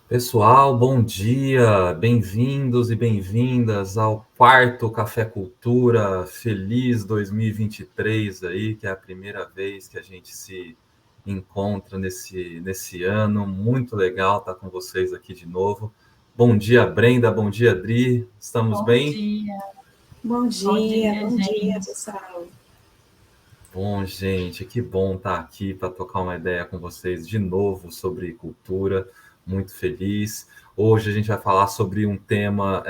Pessoal, bom dia, bem-vindos e bem-vindas ao quarto Café Cultura. Feliz 2023 aí, que é a primeira vez que a gente se encontra nesse ano. Muito legal estar com vocês aqui de novo. Bom dia, Brenda, bom dia, Adri. Estamos Bom bem? dia. Bom dia, Gente. pessoal. Bom, gente, que bom estar aqui para trocar uma ideia com vocês de novo sobre cultura. Muito feliz. Hoje a gente vai falar sobre um tema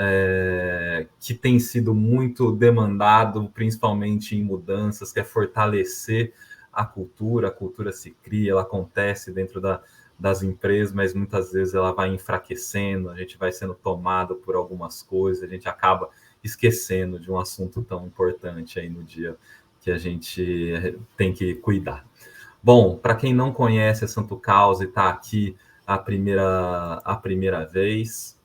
que tem sido muito demandado, principalmente em mudanças, que é fortalecer a cultura. A cultura se cria, ela acontece dentro das empresas, mas muitas vezes ela vai enfraquecendo, a gente vai sendo tomado por algumas coisas, a gente acaba esquecendo de um assunto tão importante aí no dia que a gente tem que cuidar. Bom, para quem não conhece a Santo Causa e está aqui a primeira vez,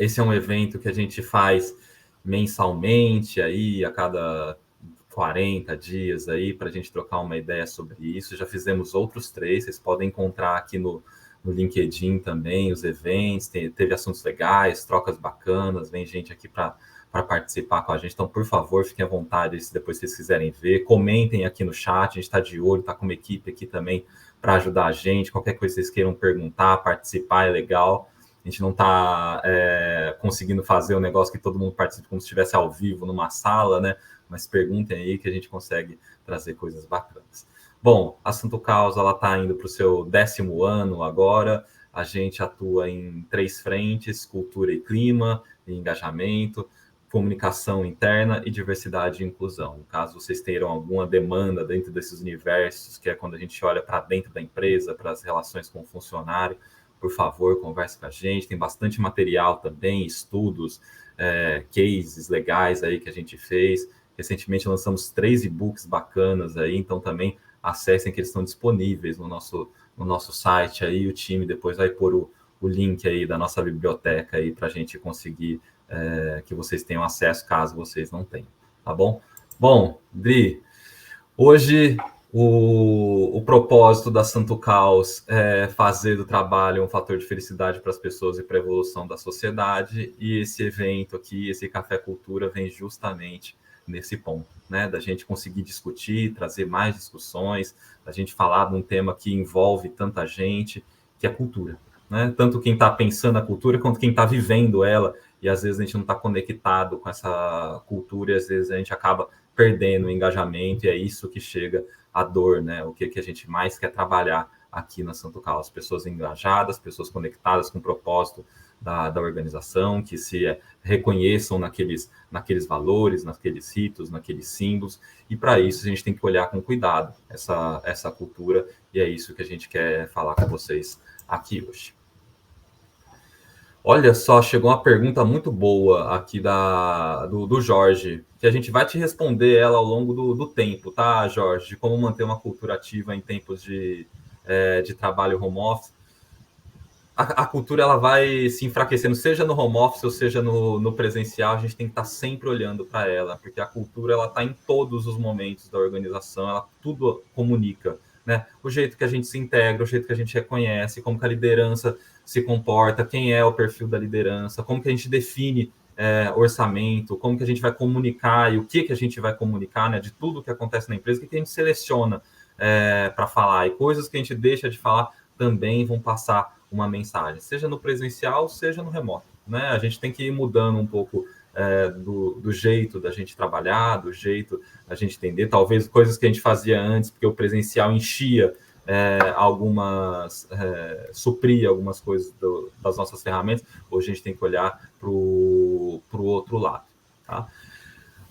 esse é um evento que a gente faz mensalmente, aí a cada 40 dias aí, para a gente trocar uma ideia sobre isso. Já fizemos outros 3, vocês podem encontrar aqui no LinkedIn também os eventos, teve assuntos legais, trocas bacanas, vem gente aqui para participar com a gente. Então, por favor, fiquem à vontade se depois vocês quiserem ver. Comentem aqui no chat, a gente está de olho, está com uma equipe aqui também para ajudar a gente. Qualquer coisa que vocês queiram perguntar, participar, é legal. A gente não está conseguindo fazer o negócio que todo mundo participe como se estivesse ao vivo numa sala, né? Mas perguntem aí que a gente consegue trazer coisas bacanas. Bom, a Santo Causa está indo para o seu 10º ano agora. A gente atua em 3 frentes: cultura e clima, e engajamento, comunicação interna e diversidade e inclusão. Caso vocês tenham alguma demanda dentro desses universos, que é quando a gente olha para dentro da empresa, para as relações com o funcionário, por favor, converse com a gente. Tem bastante material também, estudos, cases legais aí que a gente fez. Recentemente lançamos 3 e-books bacanas aí, então também acessem que eles estão disponíveis no nosso site aí. O time depois vai pôr o link aí da nossa biblioteca aí para a gente conseguir que vocês tenham acesso, caso vocês não tenham, tá bom? Bom, Dri, hoje o propósito da Santo Caos é fazer do trabalho um fator de felicidade para as pessoas e para a evolução da sociedade, e esse evento aqui, esse Café Cultura, vem justamente nesse ponto, né? Da gente conseguir discutir, trazer mais discussões, da gente falar de um tema que envolve tanta gente, que é cultura, né? Tanto quem está pensando a cultura, quanto quem está vivendo ela, e às vezes a gente não está conectado com essa cultura, e às vezes a gente acaba perdendo o engajamento, e é isso que chega a dor, né? O que a gente mais quer trabalhar aqui na Santo Carlos: pessoas engajadas, pessoas conectadas com o propósito da organização, que se reconheçam naqueles valores, naqueles ritos, naqueles símbolos, e para isso a gente tem que olhar com cuidado essa cultura, e é isso que a gente quer falar com vocês aqui hoje. Olha só, chegou uma pergunta muito boa aqui do Jorge, que a gente vai te responder ela ao longo do tempo, tá, Jorge? De como manter uma cultura ativa em tempos de trabalho home office. A cultura ela vai se enfraquecendo, seja no home office ou seja no presencial. A gente tem que estar sempre olhando para ela, porque a cultura ela está em todos os momentos da organização, ela tudo comunica, né? O jeito que a gente se integra, o jeito que a gente reconhece, como que a liderança se comporta, quem é o perfil da liderança, como que a gente define orçamento, como que a gente vai comunicar e o que a gente vai comunicar, né? De tudo que acontece na empresa, o que a gente seleciona para falar, e coisas que a gente deixa de falar também vão passar uma mensagem, seja no presencial, seja no remoto, né? A gente tem que ir mudando um pouco do jeito da gente trabalhar, do jeito da gente entender, talvez coisas que a gente fazia antes, porque o presencial enchia supria algumas coisas das nossas ferramentas. Hoje a gente tem que olhar para o outro lado, tá?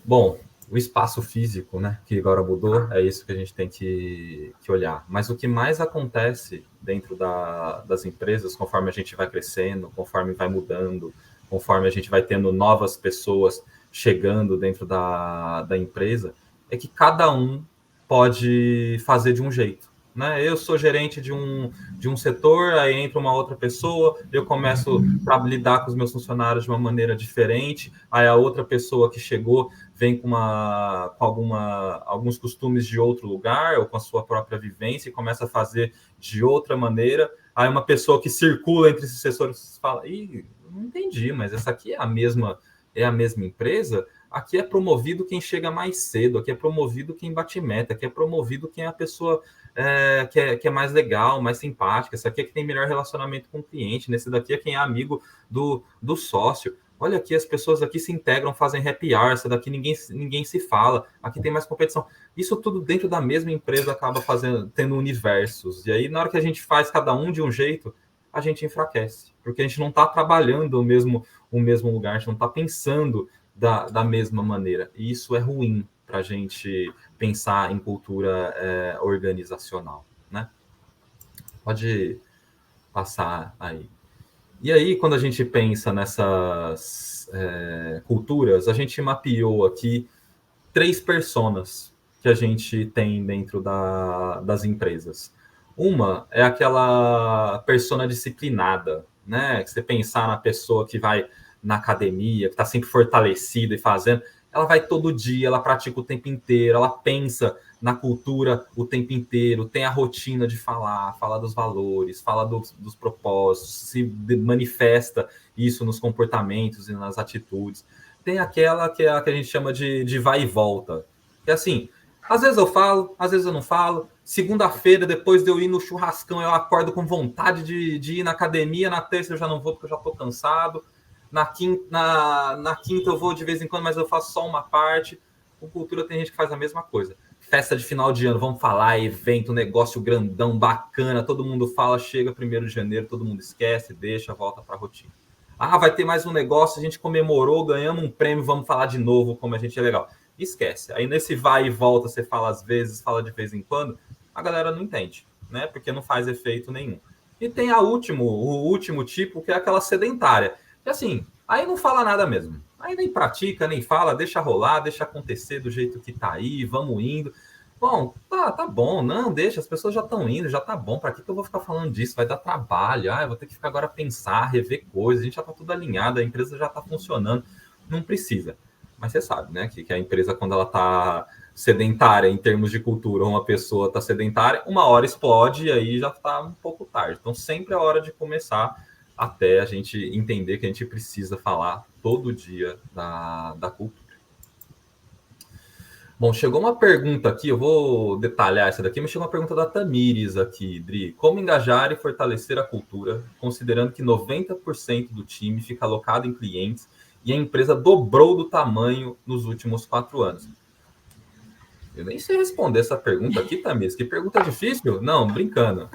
Bom, o espaço físico, né, que agora mudou, é isso que a gente tem que olhar. Mas o que mais acontece dentro das empresas, conforme a gente vai crescendo, conforme vai mudando, conforme a gente vai tendo novas pessoas chegando dentro da empresa, é que cada um pode fazer de um jeito, né? Eu sou gerente de um setor, aí entra uma outra pessoa, eu começo a lidar com os meus funcionários de uma maneira diferente, aí a outra pessoa que chegou vem com alguns costumes de outro lugar ou com a sua própria vivência e começa a fazer de outra maneira. Aí uma pessoa que circula entre esses setores fala, não entendi, mas essa aqui é a mesma empresa? Aqui é promovido quem chega mais cedo, aqui é promovido quem bate meta, aqui é promovido quem é a pessoa que é mais legal, mais simpática, essa aqui é que tem melhor relacionamento com o cliente, nesse daqui é quem é amigo do sócio. Olha aqui, as pessoas aqui se integram, fazem happy hour, essa daqui ninguém se fala, aqui tem mais competição. Isso tudo dentro da mesma empresa acaba tendo universos. E aí, na hora que a gente faz cada um de um jeito, a gente enfraquece, porque a gente não está trabalhando o mesmo lugar, a gente não está pensando da mesma maneira. E isso é ruim para a gente pensar em cultura organizacional, né? Pode passar aí. E aí, quando a gente pensa nessas culturas, a gente mapeou aqui 3 personas que a gente tem dentro das empresas. Uma é aquela persona disciplinada, né? Que você pensar na pessoa que vai na academia, que está sempre fortalecida e fazendo, ela vai todo dia, ela pratica o tempo inteiro, ela pensa na cultura o tempo inteiro, tem a rotina de fala dos valores, fala dos propósitos, se manifesta isso nos comportamentos e nas atitudes. Tem aquela que é a que a gente chama de vai e volta, que é assim, às vezes eu falo, às vezes eu não falo. Segunda-feira, depois de eu ir no churrascão, eu acordo com vontade de ir na academia. Na terça eu já não vou porque eu já estou cansado. Na quinta eu vou de vez em quando, mas eu faço só uma parte. Com cultura tem gente que faz a mesma coisa. Festa de final de ano, vamos falar, evento, negócio grandão, bacana. Todo mundo fala, chega 1º de janeiro, todo mundo esquece, deixa, volta para a rotina. Ah, vai ter mais um negócio, a gente comemorou, ganhamos um prêmio, vamos falar de novo como a gente é legal. Esquece. Aí nesse vai e volta, você fala às vezes, fala de vez em quando, a galera não entende, né? Porque não faz efeito nenhum. E tem o último tipo, que é aquela sedentária. Que assim, aí não fala nada mesmo. Aí nem pratica, nem fala, deixa rolar, deixa acontecer do jeito que tá aí, vamos indo. Bom, tá bom, não, deixa, as pessoas já estão indo, já tá bom, para que eu vou ficar falando disso? Vai dar trabalho, eu vou ter que ficar agora pensar, rever coisas, a gente já tá tudo alinhado, a empresa já tá funcionando, não precisa. Mas você sabe, né, que a empresa, quando ela tá sedentária em termos de cultura, uma pessoa tá sedentária, uma hora explode e aí já tá um pouco tarde. Então sempre é hora de começar até a gente entender que a gente precisa falar todo dia da cultura. Bom, chegou uma pergunta aqui, eu vou detalhar essa daqui, mas chegou uma pergunta da Tamires aqui, Dri. Como engajar e fortalecer a cultura, considerando que 90% do time fica alocado em clientes e a empresa dobrou do tamanho nos últimos 4 anos? Eu nem sei responder essa pergunta aqui, Tamires. Que pergunta difícil? Não, brincando.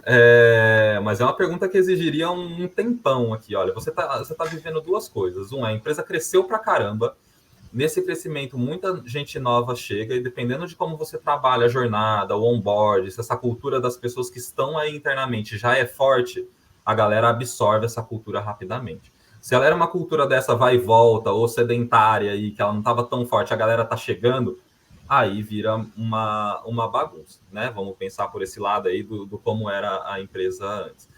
Mas é uma pergunta que exigiria um tempão aqui. Olha, você tá vivendo 2 coisas. A empresa cresceu pra caramba. Nesse crescimento, muita gente nova chega e dependendo de como você trabalha a jornada, o onboard, se essa cultura das pessoas que estão aí internamente já é forte, a galera absorve essa cultura rapidamente. Se ela era uma cultura dessa vai e volta, ou sedentária, e que ela não estava tão forte, a galera tá chegando, aí vira uma bagunça, né? Vamos pensar por esse lado aí do como era a empresa antes.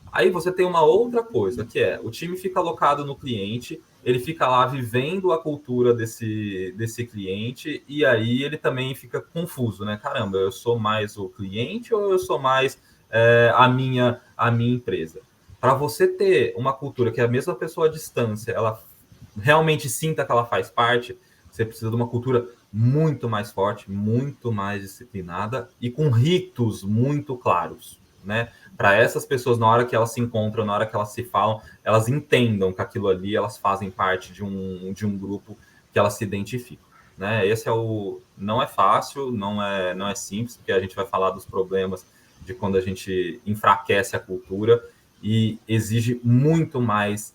Aí você tem uma outra coisa, que é o time fica alocado no cliente, ele fica lá vivendo a cultura desse cliente, e aí ele também fica confuso, né? Caramba, eu sou mais o cliente ou eu sou mais a minha empresa? Para você ter uma cultura que a mesma pessoa à distância, ela realmente sinta que ela faz parte, você precisa de uma cultura muito mais forte, muito mais disciplinada e com ritos muito claros, né? Para essas pessoas, na hora que elas se encontram, na hora que elas se falam, elas entendam que aquilo ali, elas fazem parte de um grupo que elas se identificam, né? Esse não é fácil, não é simples, porque a gente vai falar dos problemas de quando a gente enfraquece a cultura e exige muito mais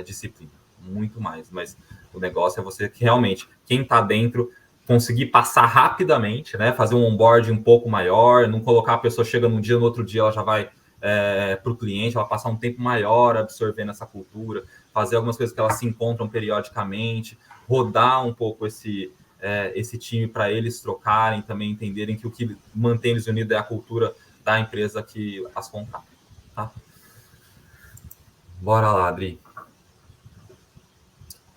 disciplina, muito mais, mas o negócio é você que realmente, quem está dentro, conseguir passar rapidamente, né? Fazer um onboard um pouco maior, não colocar a pessoa chega num dia, no outro dia ela já vai para o cliente, ela passar um tempo maior absorvendo essa cultura, fazer algumas coisas que elas se encontram periodicamente, rodar um pouco esse time para eles trocarem, também entenderem que o que mantém eles unidos é a cultura da empresa que as contrata. Tá? Bora lá, Adri.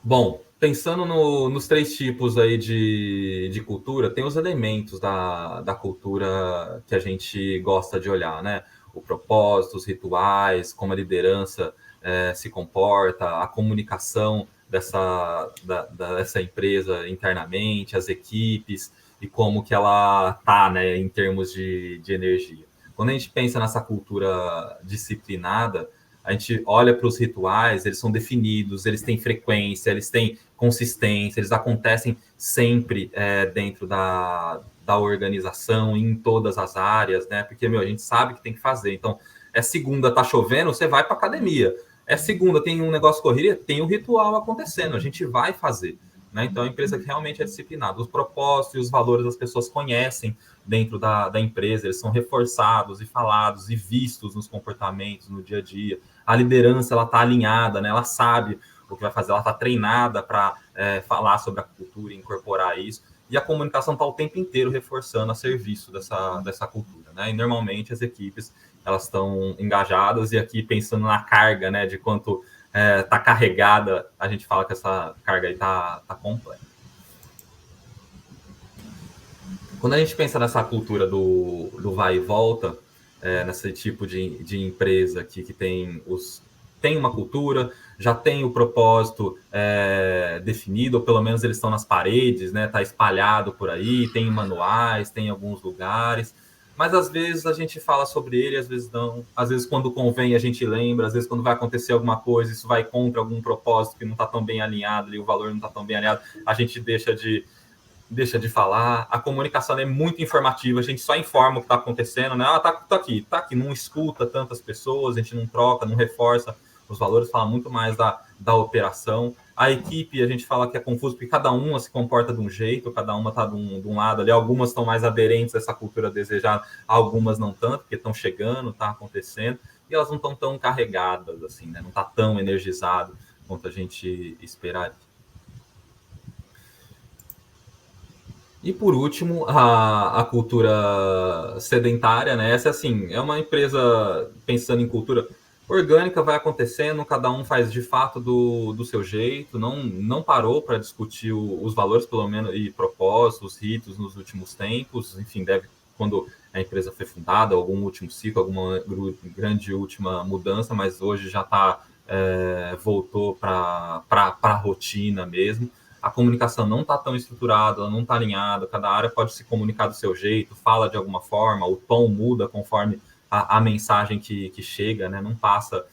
Bom, pensando nos 3 tipos aí de cultura, tem os elementos da cultura que a gente gosta de olhar, né? o propósito, os rituais, como a liderança se comporta, a comunicação dessa empresa internamente, as equipes e como que ela está, né, em termos de energia. Quando a gente pensa nessa cultura disciplinada, a gente olha para os rituais, eles são definidos, eles têm frequência, eles têm consistência, eles acontecem sempre dentro da organização, em todas as áreas, né? Porque, a gente sabe que tem que fazer. Então, segunda, tá chovendo, você vai para academia. Segunda, tem um negócio correria, tem um ritual acontecendo, a gente vai fazer. Né? Então, é uma empresa que realmente é disciplinada. Os propósitos e os valores as pessoas conhecem dentro da empresa, eles são reforçados e falados e vistos nos comportamentos, no dia a dia. A liderança, ela está alinhada, né? Ela sabe o que vai fazer, ela está treinada para falar sobre a cultura e incorporar isso. E a comunicação está o tempo inteiro reforçando a serviço dessa cultura. Né? E, normalmente, as equipes elas estão engajadas, e aqui pensando na carga, né, de quanto está carregada, a gente fala que essa carga aí está completa. Quando a gente pensa nessa cultura do vai e volta, nesse tipo de empresa aqui que tem uma cultura, já tem o propósito definido, ou pelo menos eles estão nas paredes, né? Está espalhado por aí, tem manuais, tem em alguns lugares, mas às vezes a gente fala sobre ele, às vezes não. Às vezes quando convém a gente lembra, às vezes quando vai acontecer alguma coisa, isso vai contra algum propósito que não está tão bem alinhado, e o valor não está tão bem alinhado, a gente deixa de falar. A comunicação é muito informativa, a gente só informa o que está acontecendo, né? Tá aqui, não escuta tantas pessoas, a gente não troca, não reforça os valores, fala muito mais da operação. A equipe, a gente fala que é confuso, porque cada uma se comporta de um jeito, cada uma está de um lado ali, algumas estão mais aderentes a essa cultura desejada, algumas não tanto, porque estão chegando, está acontecendo, e elas não estão tão carregadas, assim, né? Não está tão energizado quanto a gente esperaria. E por último, a cultura sedentária, né? Essa, assim, é uma empresa pensando em cultura orgânica, vai acontecendo, cada um faz de fato do seu jeito, não parou para discutir os valores, pelo menos, e propósitos, ritos nos últimos tempos. Enfim, quando a empresa foi fundada, algum último ciclo, alguma grande última mudança, mas hoje já voltou para a rotina mesmo. A comunicação não está tão estruturada, ela não está alinhada, cada área pode se comunicar do seu jeito, fala de alguma forma, o tom muda conforme a mensagem que chega, né? Não passa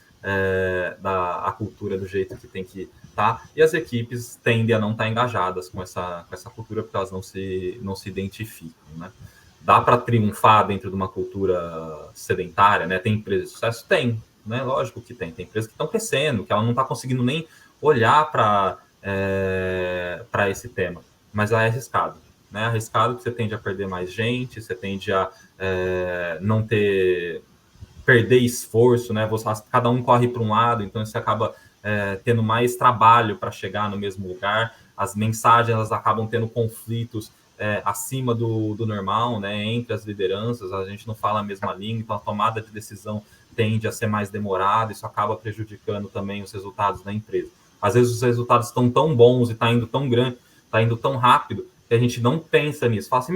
a cultura do jeito que tem que estar, e as equipes tendem a não estar engajadas com essa cultura, porque elas não se identificam, né? Dá para triunfar dentro de uma cultura sedentária, né? Tem empresas de sucesso? Tem, né? Lógico que tem empresas que estão crescendo, que ela não está conseguindo nem olhar para esse tema, mas é arriscado, né? Arriscado que você tende a perder mais gente, você tende a não perder esforço, né? Cada um corre para um lado, então você acaba tendo mais trabalho para chegar no mesmo lugar, as mensagens elas acabam tendo conflitos acima do normal, né? Entre as lideranças, a gente não fala a mesma língua, então a tomada de decisão tende a ser mais demorada, isso acaba prejudicando também os resultados da empresa. Às vezes os resultados estão tão bons e está indo tão grande, está indo tão rápido, que a gente não pensa nisso. Fala assim,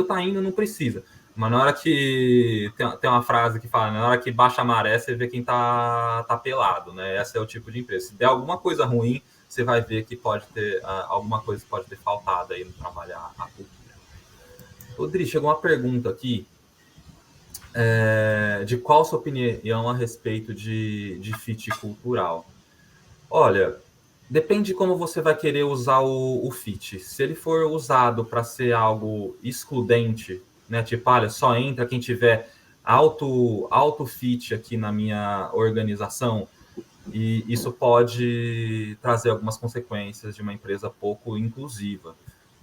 tá indo, não precisa. Mas na hora que... Tem uma frase que fala, na hora que baixa a maré, você vê quem tá pelado, né? Esse é o tipo de empresa. Se der alguma coisa ruim, você vai ver que pode ter... alguma coisa que pode ter faltado aí no trabalhar a cultura. Rodri, chegou uma pergunta aqui. De qual a sua opinião a respeito de fit cultural? Olha, depende de como você vai querer usar o fit. Se ele for usado para ser algo excludente, né? Tipo, olha, só entra quem tiver alto fit aqui na minha organização, e isso pode trazer algumas consequências de uma empresa pouco inclusiva,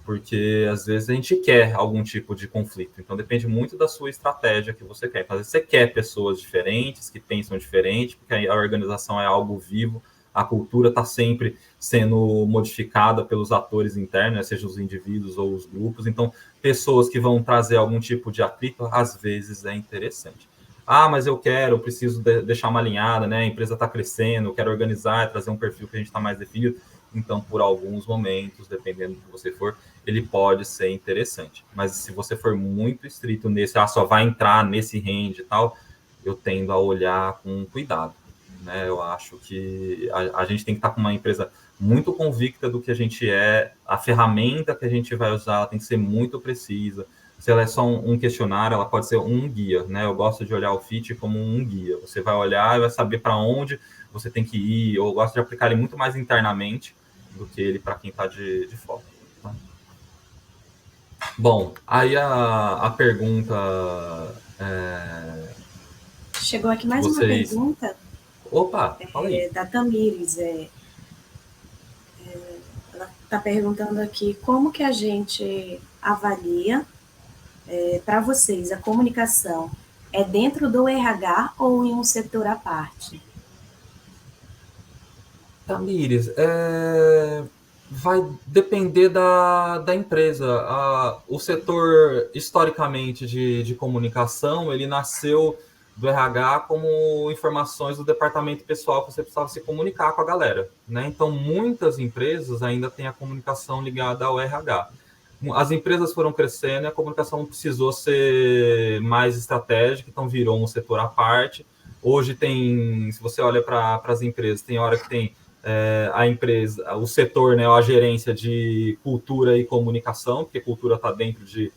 porque às vezes a gente quer algum tipo de conflito. Então depende muito da sua estratégia que você quer. Então, às vezes você quer pessoas diferentes, que pensam diferente, porque a organização é algo vivo, a cultura está sempre sendo modificada pelos atores internos, né, seja os indivíduos ou os grupos. Então, pessoas que vão trazer algum tipo de atrito, às vezes é interessante. Mas eu preciso deixar uma alinhada, né? A empresa está crescendo, eu quero organizar, trazer um perfil que a gente está mais definido. Então, por alguns momentos, dependendo do que você for, ele pode ser interessante. Mas se você for muito estrito nesse, só vai entrar nesse range e tal, eu tendo a olhar com cuidado, né? Eu acho que a gente tem que estar com uma empresa muito convicta do que a gente é, a ferramenta que a gente vai usar tem que ser muito precisa. Se ela é só um questionário, ela pode ser um guia, né? Eu gosto de olhar o Fit como um guia. Você vai olhar e vai saber para onde você tem que ir. Eu gosto de aplicar ele muito mais internamente do que ele para quem está de fora. Tá? Bom, aí a pergunta... Chegou aqui que mais uma vocês... pergunta. Opa, fala aí. Da Tamires. Ela está perguntando aqui como que a gente avalia, para vocês, a comunicação é dentro do RH ou em um setor à parte? Tamires, vai depender da empresa. O setor, historicamente, de comunicação, ele nasceu do RH como informações do departamento pessoal que você precisava se comunicar com a galera, né? Então, muitas empresas ainda têm a comunicação ligada ao RH. As empresas foram crescendo e a comunicação precisou ser mais estratégica, então virou um setor à parte. Hoje tem, se você olha para as empresas, tem hora que tem a empresa, o setor, né, a gerência de cultura e comunicação, porque cultura está dentro de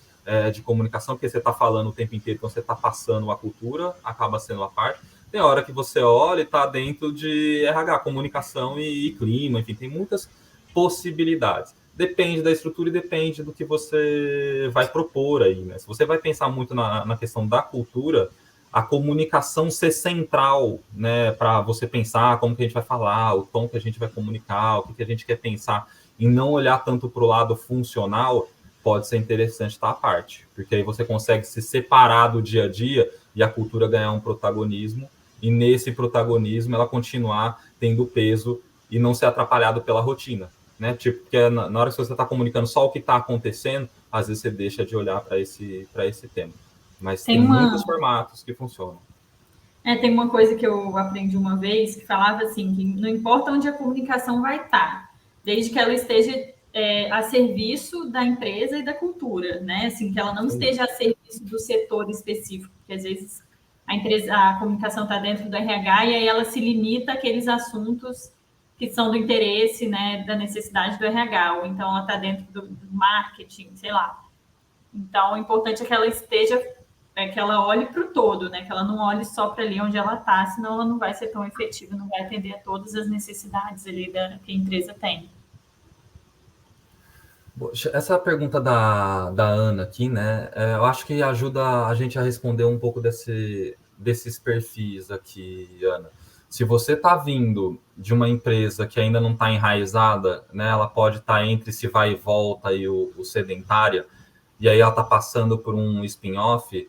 comunicação, porque você está falando o tempo inteiro, então você está passando a cultura, acaba sendo a parte. Tem hora que você olha e está dentro de RH, comunicação e clima, enfim, tem muitas possibilidades. Depende da estrutura e depende do que você vai propor aí, né? Se você vai pensar muito na questão da cultura, a comunicação ser central, né, para você pensar como que a gente vai falar, o tom que a gente vai comunicar, o que a gente quer pensar, e não olhar tanto para o lado funcional, pode ser interessante estar à parte, porque aí você consegue se separar do dia a dia e a cultura ganhar um protagonismo, e nesse protagonismo ela continuar tendo peso e não ser atrapalhado pela rotina, né? Tipo, porque na hora que você está comunicando só o que está acontecendo, às vezes você deixa de olhar para esse tema. Mas tem muitos formatos que funcionam. Tem uma coisa que eu aprendi uma vez que falava assim, que não importa onde a comunicação vai estar, desde que ela esteja a serviço da empresa e da cultura, né? Assim, que ela não esteja a serviço do setor específico, porque às vezes a comunicação está dentro do RH e aí ela se limita àqueles assuntos que são do interesse, né, da necessidade do RH, ou então ela está dentro do marketing, sei lá. Então, o importante é que ela esteja, que ela olhe para o todo, né? Que ela não olhe só para ali onde ela está, senão ela não vai ser tão efetiva, não vai atender a todas as necessidades ali que a empresa tem. Essa pergunta da Ana aqui, né? Eu acho que ajuda a gente a responder um pouco desses perfis aqui, Ana. Se você está vindo de uma empresa que ainda não está enraizada, né? Ela pode estar entre se vai e volta e o sedentária, e aí ela está passando por um spin-off,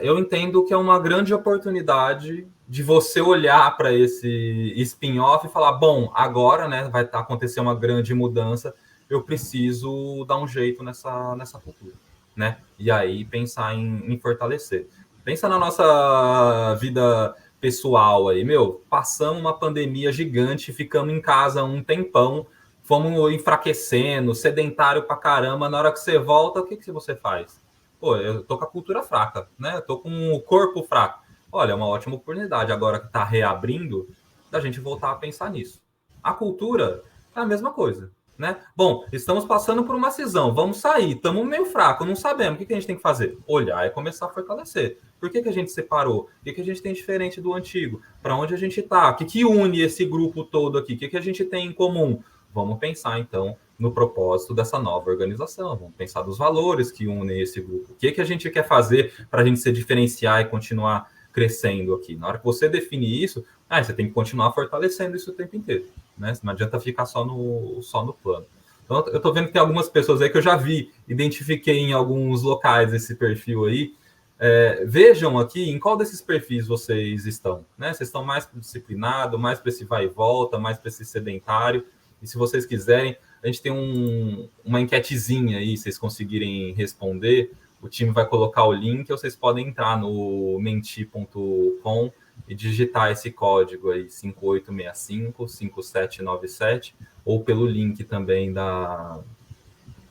eu entendo que é uma grande oportunidade de você olhar para esse spin-off e falar, bom, agora, né, vai acontecer uma grande mudança, eu preciso dar um jeito nessa cultura, né? E aí pensar em fortalecer. Pensa na nossa vida pessoal aí, passamos uma pandemia gigante, ficamos em casa um tempão, fomos enfraquecendo, sedentário pra caramba, na hora que você volta, o que você faz? Pô, eu tô com a cultura fraca, né? Eu tô com o corpo fraco. Olha, é uma ótima oportunidade, agora que tá reabrindo, da gente voltar a pensar nisso. A cultura é a mesma coisa, né? Bom, estamos passando por uma cisão, vamos sair, estamos meio fraco, não sabemos, o que a gente tem que fazer? Olhar e começar a fortalecer. Por que a gente separou? O que a gente tem diferente do antigo? Para onde a gente está? O que une esse grupo todo aqui? O que a gente tem em comum? Vamos pensar, então, no propósito dessa nova organização. Vamos pensar dos valores que unem esse grupo. O que a gente quer fazer para a gente se diferenciar e continuar crescendo aqui? Na hora que você definir isso, você tem que continuar fortalecendo isso o tempo inteiro, né? Não adianta ficar só no plano. Então, eu estou vendo que tem algumas pessoas aí que eu já vi, identifiquei em alguns locais esse perfil aí. Vejam aqui em qual desses perfis vocês estão, né? Vocês estão mais disciplinados, mais para esse vai e volta, mais para esse sedentário. E se vocês quiserem, a gente tem uma enquetezinha aí, se vocês conseguirem responder, o time vai colocar o link, ou vocês podem entrar no menti.com e digitar esse código aí, 5865-5797, ou pelo link também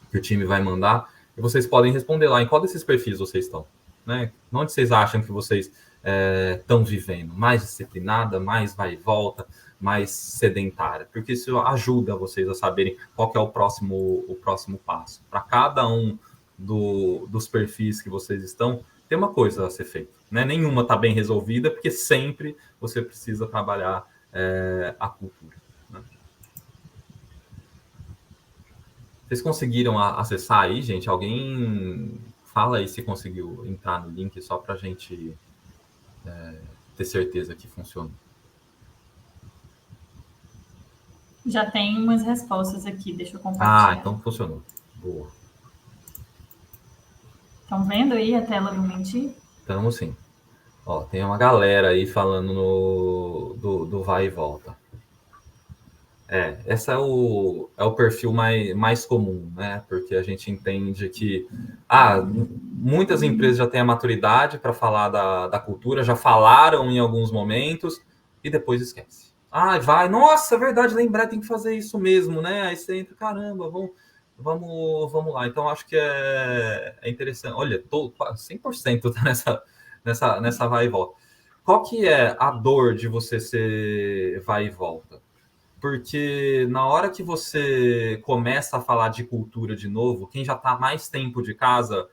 que o time vai mandar, e vocês podem responder lá em qual desses perfis vocês estão, né? Onde vocês acham que vocês estão vivendo? Mais disciplinada, mais vai e volta, mais sedentária? Porque isso ajuda vocês a saberem qual que é o próximo passo. Para cada um dos perfis que vocês estão, tem uma coisa a ser feita, né? Nenhuma está bem resolvida, porque sempre você precisa trabalhar a cultura. Né? Vocês conseguiram acessar aí, gente? Alguém fala aí se conseguiu entrar no link, só para a gente ter certeza que funciona. Já tem umas respostas aqui, deixa eu compartilhar. Então funcionou. Boa. Estão vendo aí a tela do Menti? Estamos sim. Ó, tem uma galera aí falando do vai e volta. Esse é o perfil mais comum, né? Porque a gente entende que muitas empresas já têm a maturidade para falar da cultura, já falaram em alguns momentos e depois esquece. Nossa, é verdade, lembrar, tem que fazer isso mesmo, né? Aí você entra, caramba, vamos lá. Então, acho que é interessante. Olha, 100% tá nessa vai e volta. Qual que é a dor de você ser vai e volta? Porque na hora que você começa a falar de cultura de novo, quem já está mais tempo de casa,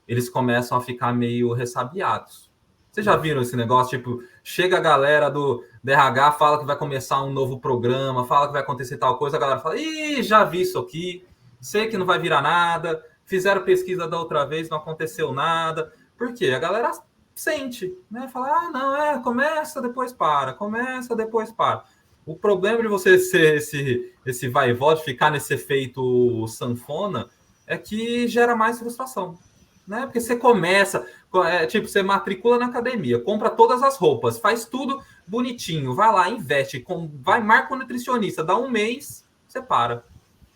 eles começam a ficar meio ressabiados. Vocês já viram esse negócio? Tipo, chega a galera do RH, fala que vai começar um novo programa, fala que vai acontecer tal coisa, a galera fala, já vi isso aqui, sei que não vai virar nada, fizeram pesquisa da outra vez, não aconteceu nada. Por quê? A galera sente, né? Fala, não, começa, depois para, começa, depois para. O problema de você ser esse vai e volta, ficar nesse efeito sanfona, é que gera mais frustração, né? Porque você começa, você matricula na academia, compra todas as roupas, faz tudo bonitinho, vai lá, investe, marca um nutricionista, dá um mês, você para.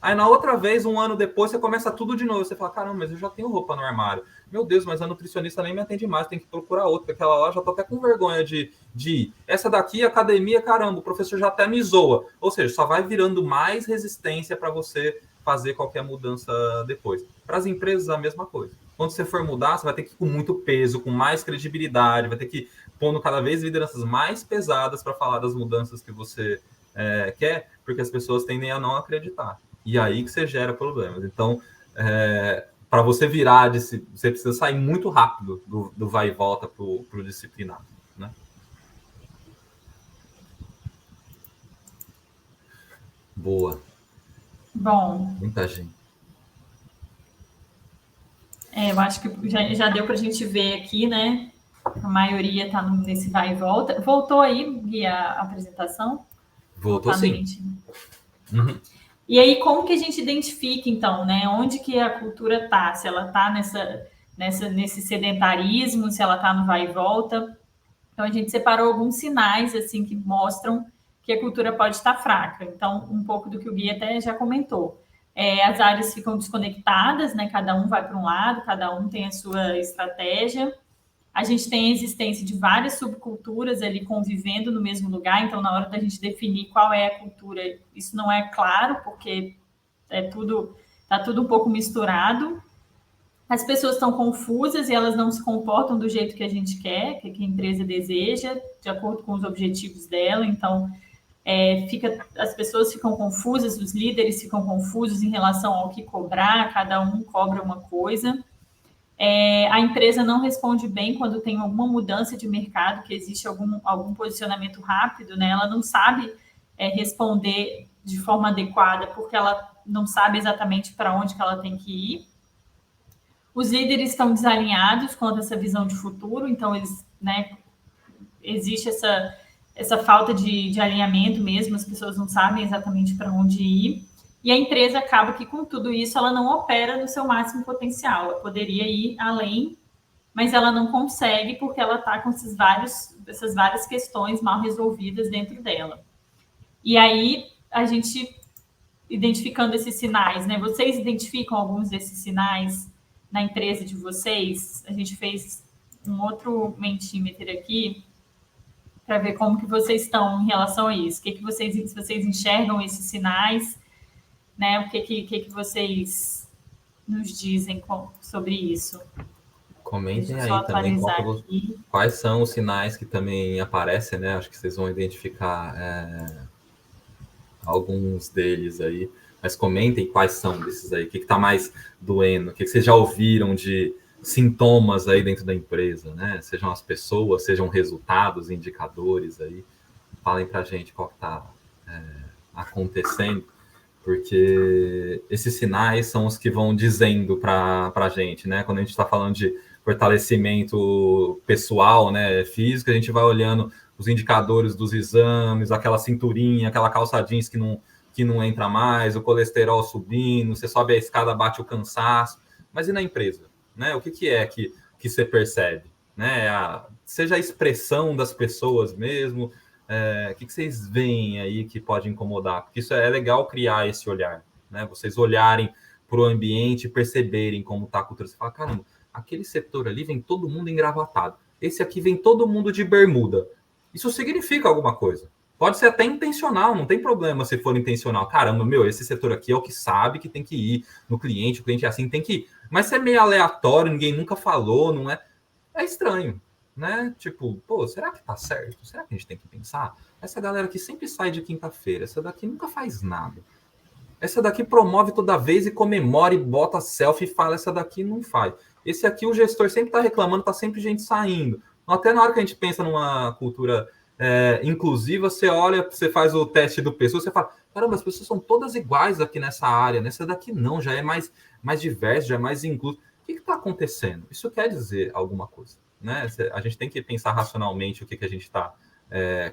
Aí na outra vez, um ano depois, você começa tudo de novo. Você fala, caramba, mas eu já tenho roupa no armário. Meu Deus, mas a nutricionista nem me atende mais, tem que procurar outra. Aquela lá já tô até com vergonha de ir. Essa daqui, academia, caramba, o professor já até me zoa. Ou seja, só vai virando mais resistência para você fazer qualquer mudança depois. Para as empresas, a mesma coisa. Quando você for mudar, você vai ter que ir com muito peso, com mais credibilidade, vai ter que ir pondo cada vez lideranças mais pesadas para falar das mudanças que você quer, porque as pessoas tendem a não acreditar. E aí que você gera problemas. Então, para você virar, você precisa sair muito rápido do vai e volta para o disciplinado. Né? Boa. Bom. Muita gente. Eu acho que já deu para a gente ver aqui, né? A maioria está nesse vai e volta. Voltou aí, Gui, a apresentação? Voltou sim. Uhum. E aí, como que a gente identifica, então, né? Onde que a cultura está? Se ela está nesse sedentarismo, se ela está no vai e volta. Então, a gente separou alguns sinais, assim, que mostram que a cultura pode estar fraca. Então, um pouco do que o Gui até já comentou. As áreas ficam desconectadas, né? Cada um vai para um lado, cada um tem a sua estratégia. A gente tem a existência de várias subculturas ali convivendo no mesmo lugar, então na hora da gente definir qual é a cultura, isso não é claro, porque tá tudo um pouco misturado. As pessoas estão confusas e elas não se comportam do jeito que a gente quer, que a empresa deseja, de acordo com os objetivos dela. Então, as pessoas ficam confusas, os líderes ficam confusos em relação ao que cobrar, cada um cobra uma coisa. A empresa não responde bem quando tem alguma mudança de mercado, que existe algum posicionamento rápido, né? Ela não sabe responder de forma adequada, porque ela não sabe exatamente para onde que ela tem que ir. Os líderes estão desalinhados quanto a essa visão de futuro, então existe essa falta de alinhamento mesmo, as pessoas não sabem exatamente para onde ir. E a empresa acaba que, com tudo isso, ela não opera no seu máximo potencial. Ela poderia ir além, mas ela não consegue porque ela está com essas várias questões mal resolvidas dentro dela. E aí, a gente, identificando esses sinais, né? Vocês identificam alguns desses sinais na empresa de vocês? A gente fez um outro Mentimeter aqui para ver como que vocês estão em relação a isso. Se vocês enxergam esses sinais, né? O que vocês nos dizem sobre isso? Comentem Deixa eu só aí também atualizar aqui. quais são os sinais que também aparecem, né? Acho que vocês vão identificar alguns deles aí. Mas comentem quais são desses aí. O que está mais doendo? O que vocês já ouviram de sintomas aí dentro da empresa, né? Sejam as pessoas, sejam resultados, indicadores aí. Falem para a gente qual está acontecendo, porque esses sinais são os que vão dizendo para a gente, né? Quando a gente está falando de fortalecimento pessoal, né, físico, a gente vai olhando os indicadores dos exames, aquela cinturinha, aquela calça jeans que não entra mais, o colesterol subindo, você sobe a escada, bate o cansaço. Mas e na empresa? Né? O que é que você percebe? Né? Seja a expressão das pessoas mesmo, o que vocês veem aí que pode incomodar? Porque isso é legal criar esse olhar, né? Vocês olharem para o ambiente e perceberem como está a cultura. Você fala, caramba, aquele setor ali vem todo mundo engravatado. Esse aqui vem todo mundo de bermuda. Isso significa alguma coisa. Pode ser até intencional, não tem problema se for intencional. Caramba, esse setor aqui é o que sabe que tem que ir no cliente, o cliente é assim, tem que ir. Mas se é meio aleatório, ninguém nunca falou, não é? É estranho, né? Tipo, pô, será que tá certo? Será que a gente tem que pensar? Essa galera que sempre sai de quinta-feira, essa daqui nunca faz nada. Essa daqui promove toda vez e comemora e bota selfie e fala, essa daqui não faz. Esse aqui o gestor sempre tá reclamando, tá sempre gente saindo. Até na hora que a gente pensa numa cultura inclusiva, você olha, você faz o teste do pessoa, você fala, caramba, as pessoas são todas iguais aqui nessa área, nessa daqui não, já é mais diverso, já é mais incluso. O que está acontecendo? Isso quer dizer alguma coisa, né? A gente tem que pensar racionalmente o que a gente está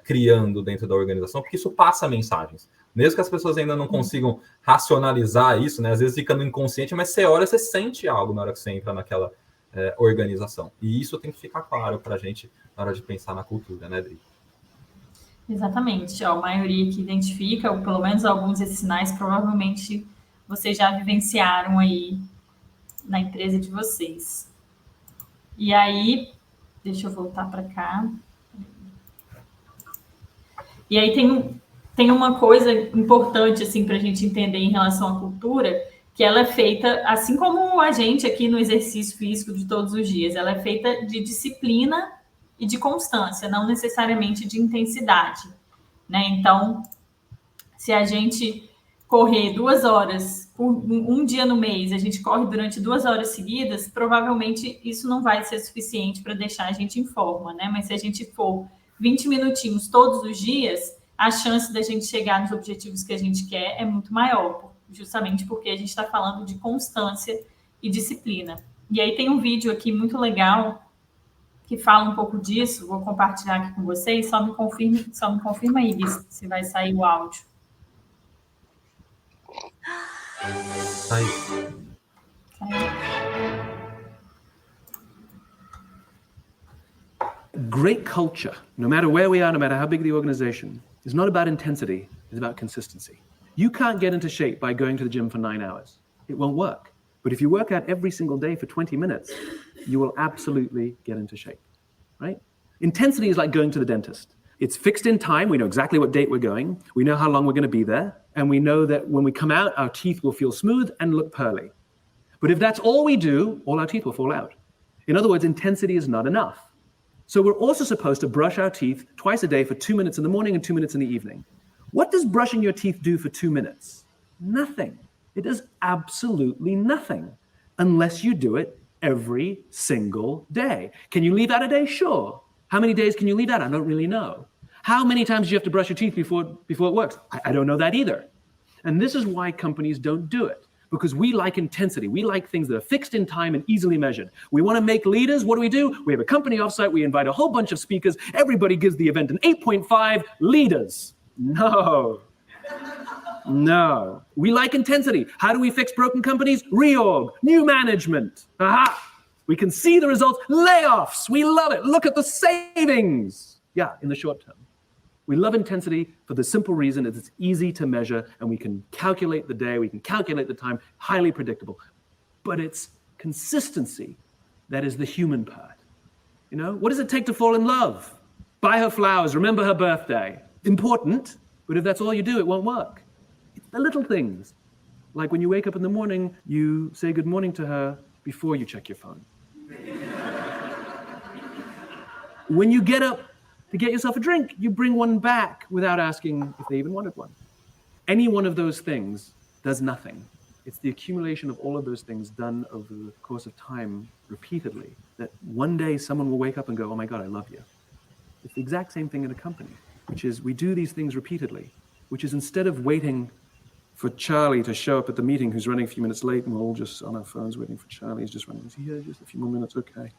criando dentro da organização, porque isso passa mensagens. Mesmo que as pessoas ainda não consigam racionalizar isso, né? Às vezes fica no inconsciente, mas você olha, você sente algo na hora que você entra naquela organização. E isso tem que ficar claro para a gente na hora de pensar na cultura, né, Dri? Exatamente. A maioria que identifica, ou pelo menos alguns desses sinais, provavelmente vocês já vivenciaram aí na empresa de vocês. E aí, deixa eu voltar para cá. E aí tem uma coisa importante assim para a gente entender em relação à cultura, que ela é feita, assim como a gente aqui no exercício físico de todos os dias, ela é feita de disciplina e de constância, não necessariamente de intensidade, né? Então, se a gente correr 2 horas por um dia no mês, a gente corre durante 2 horas seguidas, provavelmente isso não vai ser suficiente para deixar a gente em forma, né? Mas se a gente for 20 minutinhos todos os dias, a chance da gente chegar nos objetivos que a gente quer é muito maior, justamente porque a gente está falando de constância e disciplina. E aí tem um vídeo aqui muito legal que fala um pouco disso, vou compartilhar aqui com vocês, só me confirma aí, se vai sair o áudio. Aí. Great culture, no matter where we are, no matter how big the organization, is not about intensity, it's about consistency. You can't get into shape by going to the gym for 9 hours. It won't work. But if you work out every single day for 20 minutes, you will absolutely get into shape, right? Intensity is like going to the dentist. It's fixed in time. We know exactly what date we're going. We know how long we're going to be there. And we know that when we come out, our teeth will feel smooth and look pearly. But if that's all we do, all our teeth will fall out. In other words, intensity is not enough. So we're also supposed to brush our teeth twice a day for 2 minutes in the morning and 2 minutes in the evening. What does brushing your teeth do for 2 minutes? Nothing. It does absolutely nothing unless you do it every single day. Can you leave out a day? Sure. How many days can you leave out? I don't really know. How many times do you have to brush your teeth before it works? I don't know that either. And this is why companies don't do it. Because we like intensity. We like things that are fixed in time and easily measured. We want to make leaders. What do? We have a company offsite. We invite a whole bunch of speakers. Everybody gives the event an 8.5. Leaders. No. No. We like intensity. How do we fix broken companies? Reorg. New management. Aha. We can see the results. Layoffs. We love it. Look at the savings. Yeah, in the short term. We love intensity for the simple reason that it's easy to measure and we can calculate the day, we can calculate the time, highly predictable. But it's consistency that is the human part. You know, what does it take to fall in love? Buy her flowers, remember her birthday. Important, but if that's all you do, it won't work. It's the little things. Like when you wake up in the morning, you say good morning to her before you check your phone. When you get up to get yourself a drink, you bring one back without asking if they even wanted one. Any one of those things does nothing. It's the accumulation of all of those things done over the course of time repeatedly that one day someone will wake up and go, oh my God, I love you. It's the exact same thing in a company, which is we do these things repeatedly, which is instead of waiting for Charlie to show up at the meeting who's running a few minutes late and we're all just on our phones waiting for Charlie. He's just running. Is he here? Just a few more minutes? Okay.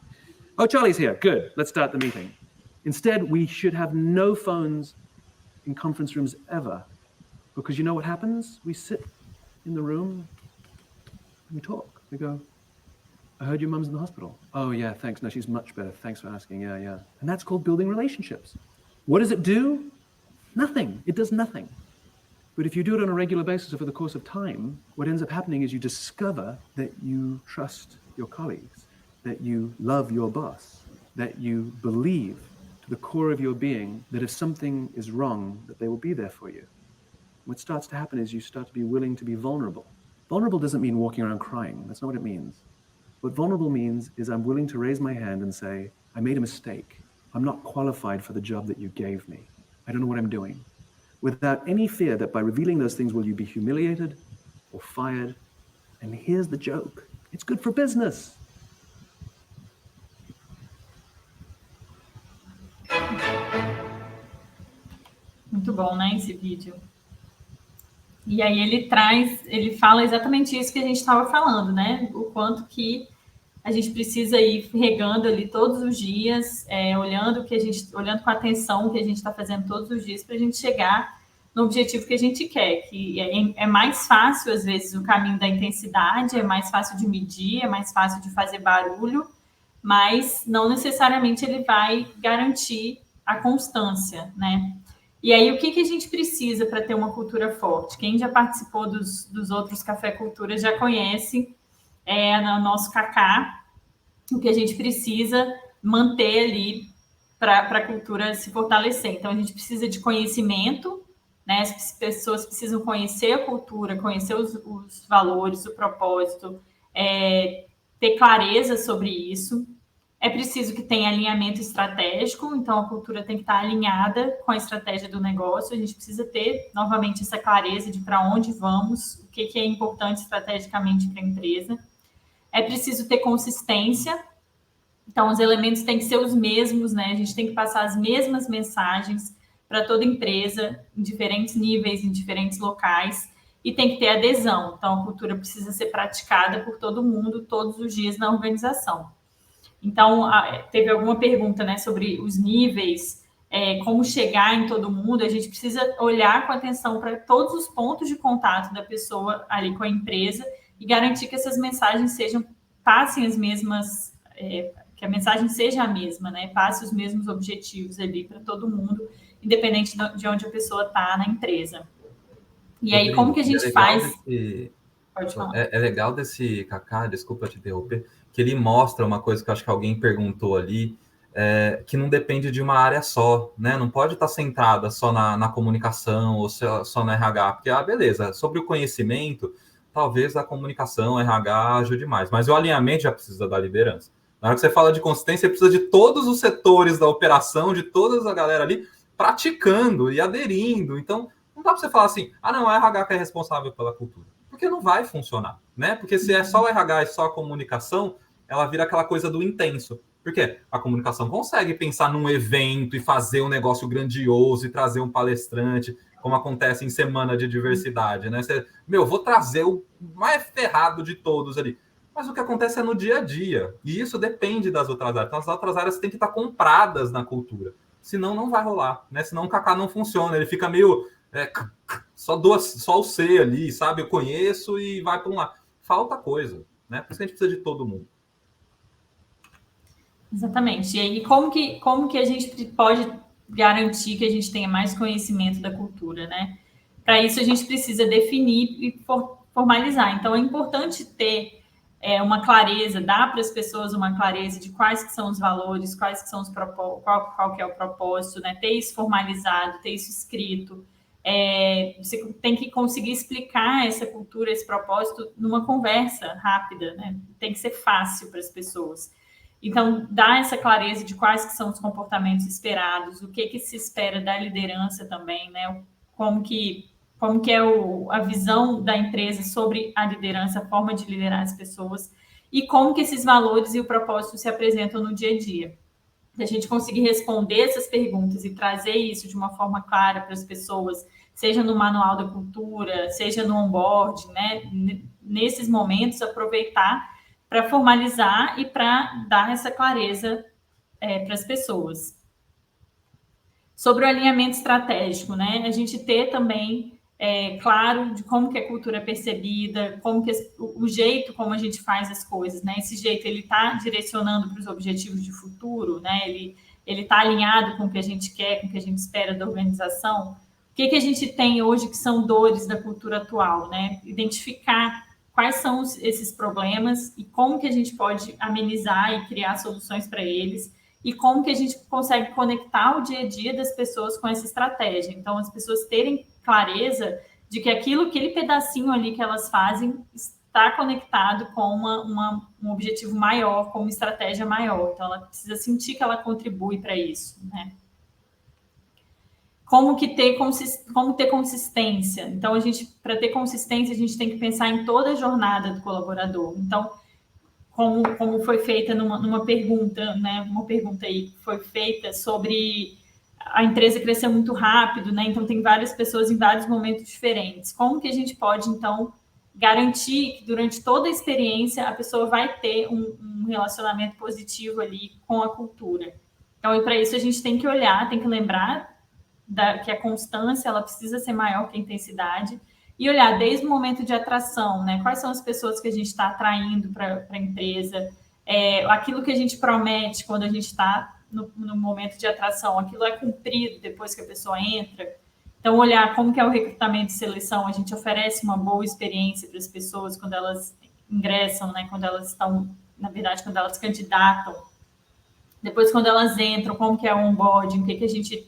Oh, Charlie's here. Good. Let's start the meeting. Instead, we should have no phones in conference rooms ever, because you know what happens? We sit in the room and we talk. We go, I heard your mum's in the hospital. Oh, yeah, thanks. No, she's much better. Thanks for asking. Yeah, yeah. And that's called building relationships. What does it do? Nothing. It does nothing. But if you do it on a regular basis over the course of time, what ends up happening is you discover that you trust your colleagues, that you love your boss, that you believe to the core of your being that if something is wrong, that they will be there for you. What starts to happen is you start to be willing to be vulnerable. Vulnerable doesn't mean walking around crying. That's not what it means. What vulnerable means is I'm willing to raise my hand and say, I made a mistake. I'm not qualified for the job that you gave me. I don't know what I'm doing. Without any fear that by revealing those things, will you be humiliated or fired? And here's the joke. It's good for business. Muito bom, né, esse vídeo. E aí ele fala exatamente isso que a gente estava falando, né? O quanto que a gente precisa ir regando ali todos os dias, olhando com atenção o que a gente está fazendo todos os dias para a gente chegar no objetivo que a gente quer, que é mais fácil, às vezes, o caminho da intensidade, é mais fácil de medir, é mais fácil de fazer barulho, mas não necessariamente ele vai garantir a constância, né? E aí, o que a gente precisa para ter uma cultura forte? Quem já participou dos outros Café Cultura já conhece no nosso Cacá, o que a gente precisa manter ali para a cultura se fortalecer. Então, a gente precisa de conhecimento, né? As pessoas precisam conhecer a cultura, conhecer os valores, o propósito, ter clareza sobre isso. É preciso que tenha alinhamento estratégico, então a cultura tem que estar alinhada com a estratégia do negócio. A gente precisa ter, novamente, essa clareza de para onde vamos, o que é importante estrategicamente para a empresa. É preciso ter consistência, então os elementos têm que ser os mesmos, né? A gente tem que passar as mesmas mensagens para toda empresa, em diferentes níveis, em diferentes locais, e tem que ter adesão. Então a cultura precisa ser praticada por todo mundo, todos os dias na organização. Então, teve alguma pergunta, né, sobre os níveis, como chegar em todo mundo. A gente precisa olhar com atenção para todos os pontos de contato da pessoa ali com a empresa e garantir que essas mensagens passem as mesmas, que a mensagem seja a mesma, né, passe os mesmos objetivos ali para todo mundo, independente de onde a pessoa está na empresa. E aí, como que a gente faz... Pode falar. É legal desse Cacá, desculpa te interromper, que ele mostra uma coisa que eu acho que alguém perguntou ali, que não depende de uma área só, né? Não pode estar centrada só na comunicação ou só na RH, porque, beleza, sobre o conhecimento, talvez a comunicação, RH ajude mais, mas o alinhamento já precisa da liderança. Na hora que você fala de consistência, você precisa de todos os setores da operação, de toda a galera ali praticando e aderindo. Então, não dá para você falar assim, não, a RH que é responsável pela cultura. Porque não vai funcionar, né? Porque se é só o RH e só a comunicação, ela vira aquela coisa do intenso. Porque a comunicação consegue pensar num evento e fazer um negócio grandioso e trazer um palestrante, como acontece em Semana de Diversidade, né? Vou trazer o mais ferrado de todos ali. Mas o que acontece é no dia a dia. E isso depende das outras áreas. Então, as outras áreas têm que estar compradas na cultura. Senão, não vai rolar, né? Senão o Cacá não funciona. Ele fica meio... só o C ali, sabe? Eu conheço e vai para um lado. Falta coisa, né? Por isso que a gente precisa de todo mundo. Exatamente. E aí, como que a gente pode garantir que a gente tenha mais conhecimento da cultura, né? Para isso, a gente precisa definir e formalizar. Então, é importante ter uma clareza, dar para as pessoas uma clareza de quais que são os valores, quais que são os qual que é o propósito, né? Ter isso formalizado, ter isso escrito. Você tem que conseguir explicar essa cultura, esse propósito numa conversa rápida, né? Tem que ser fácil para as pessoas. Então, dá essa clareza de quais que são os comportamentos esperados, o que se espera da liderança também, né? Como que é a visão da empresa sobre a liderança, a forma de liderar as pessoas, e como que esses valores e o propósito se apresentam no dia a dia. Se a gente conseguir responder essas perguntas e trazer isso de uma forma clara para as pessoas, seja no manual da cultura, seja no onboard, né? Nesses momentos, aproveitar para formalizar e para dar essa clareza para as pessoas. Sobre o alinhamento estratégico, né? A gente ter também claro de como que a cultura é percebida, como que o jeito como a gente faz as coisas, né? Esse jeito ele está direcionando para os objetivos de futuro, né? Ele está alinhado com o que a gente quer, com o que a gente espera da organização. O que a gente tem hoje que são dores da cultura atual, né? Identificar quais são esses problemas e como que a gente pode amenizar e criar soluções para eles e como que a gente consegue conectar o dia a dia das pessoas com essa estratégia. Então, as pessoas terem clareza de que aquele pedacinho ali que elas fazem está conectado com um objetivo maior, com uma estratégia maior. Então, ela precisa sentir que ela contribui para isso, né? Como ter consistência? Então, para ter consistência, a gente tem que pensar em toda a jornada do colaborador. Então, como foi feita numa pergunta, né? Uma pergunta aí que foi feita sobre a empresa crescer muito rápido, né? Então, tem várias pessoas em vários momentos diferentes. Como que a gente pode, então, garantir que durante toda a experiência a pessoa vai ter um relacionamento positivo ali com a cultura? Então, e para isso a gente tem que olhar, tem que lembrar que a constância ela precisa ser maior que a intensidade e olhar desde o momento de atração, né? Quais são as pessoas que a gente está atraindo para a empresa, aquilo que a gente promete quando a gente está no momento de atração, aquilo é cumprido depois que a pessoa entra. Então, olhar como que é o recrutamento e seleção, a gente oferece uma boa experiência para as pessoas quando elas ingressam, né? Quando elas estão, na verdade, quando elas candidatam. Depois, quando elas entram, como que é o onboarding, o que a gente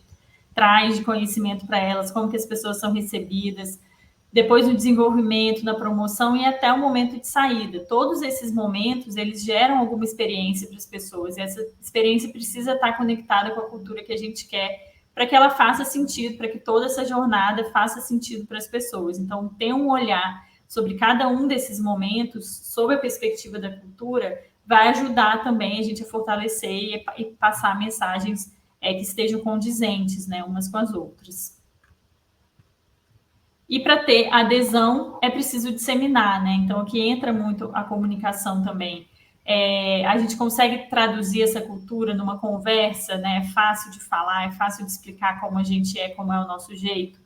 traz de conhecimento para elas, como que as pessoas são recebidas, depois no desenvolvimento, na promoção e até o momento de saída. Todos esses momentos, eles geram alguma experiência para as pessoas, e essa experiência precisa estar conectada com a cultura que a gente quer, para que ela faça sentido, para que toda essa jornada faça sentido para as pessoas. Então, ter um olhar sobre cada um desses momentos, sob a perspectiva da cultura, vai ajudar também a gente a fortalecer e passar mensagens que estejam condizentes, né, umas com as outras. E para ter adesão, é preciso disseminar, né? Então, aqui entra muito a comunicação também. A gente consegue traduzir essa cultura numa conversa, né? É fácil de falar, é fácil de explicar como a gente é, como é o nosso jeito.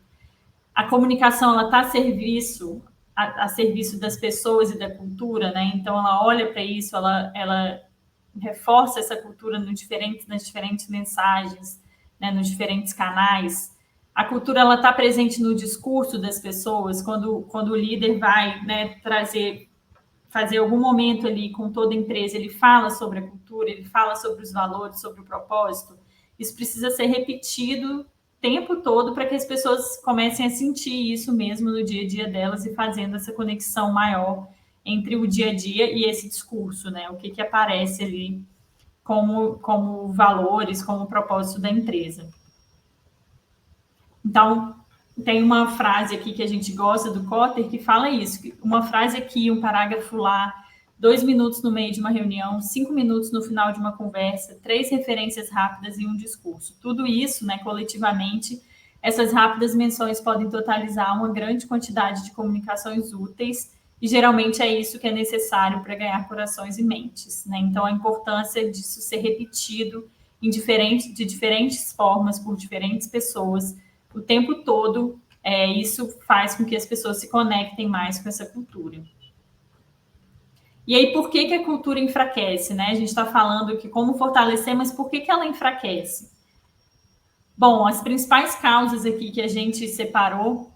A comunicação, ela está a serviço das pessoas e da cultura, né? Então, ela olha para isso, ela reforça essa cultura nas diferentes mensagens, né, nos diferentes canais. A cultura ela está presente no discurso das pessoas, quando o líder vai, né, fazer algum momento ali com toda a empresa, ele fala sobre a cultura, ele fala sobre os valores, sobre o propósito. Isso precisa ser repetido o tempo todo para que as pessoas comecem a sentir isso mesmo no dia a dia delas e fazendo essa conexão maior entre o dia a dia e esse discurso, né? O que aparece ali como valores, como propósito da empresa. Então, tem uma frase aqui que a gente gosta do Kotter que fala isso, uma frase aqui, um parágrafo lá, 2 minutos no meio de uma reunião, 5 minutos no final de uma conversa, 3 referências rápidas e um discurso. Tudo isso, né, coletivamente, essas rápidas menções podem totalizar uma grande quantidade de comunicações úteis e geralmente é isso que é necessário para ganhar corações e mentes, né? Então, a importância disso ser repetido de diferentes formas, por diferentes pessoas, o tempo todo, isso faz com que as pessoas se conectem mais com essa cultura. E aí, por que a cultura enfraquece, né? A gente está falando aqui como fortalecer, mas por que ela enfraquece? Bom, as principais causas aqui que a gente separou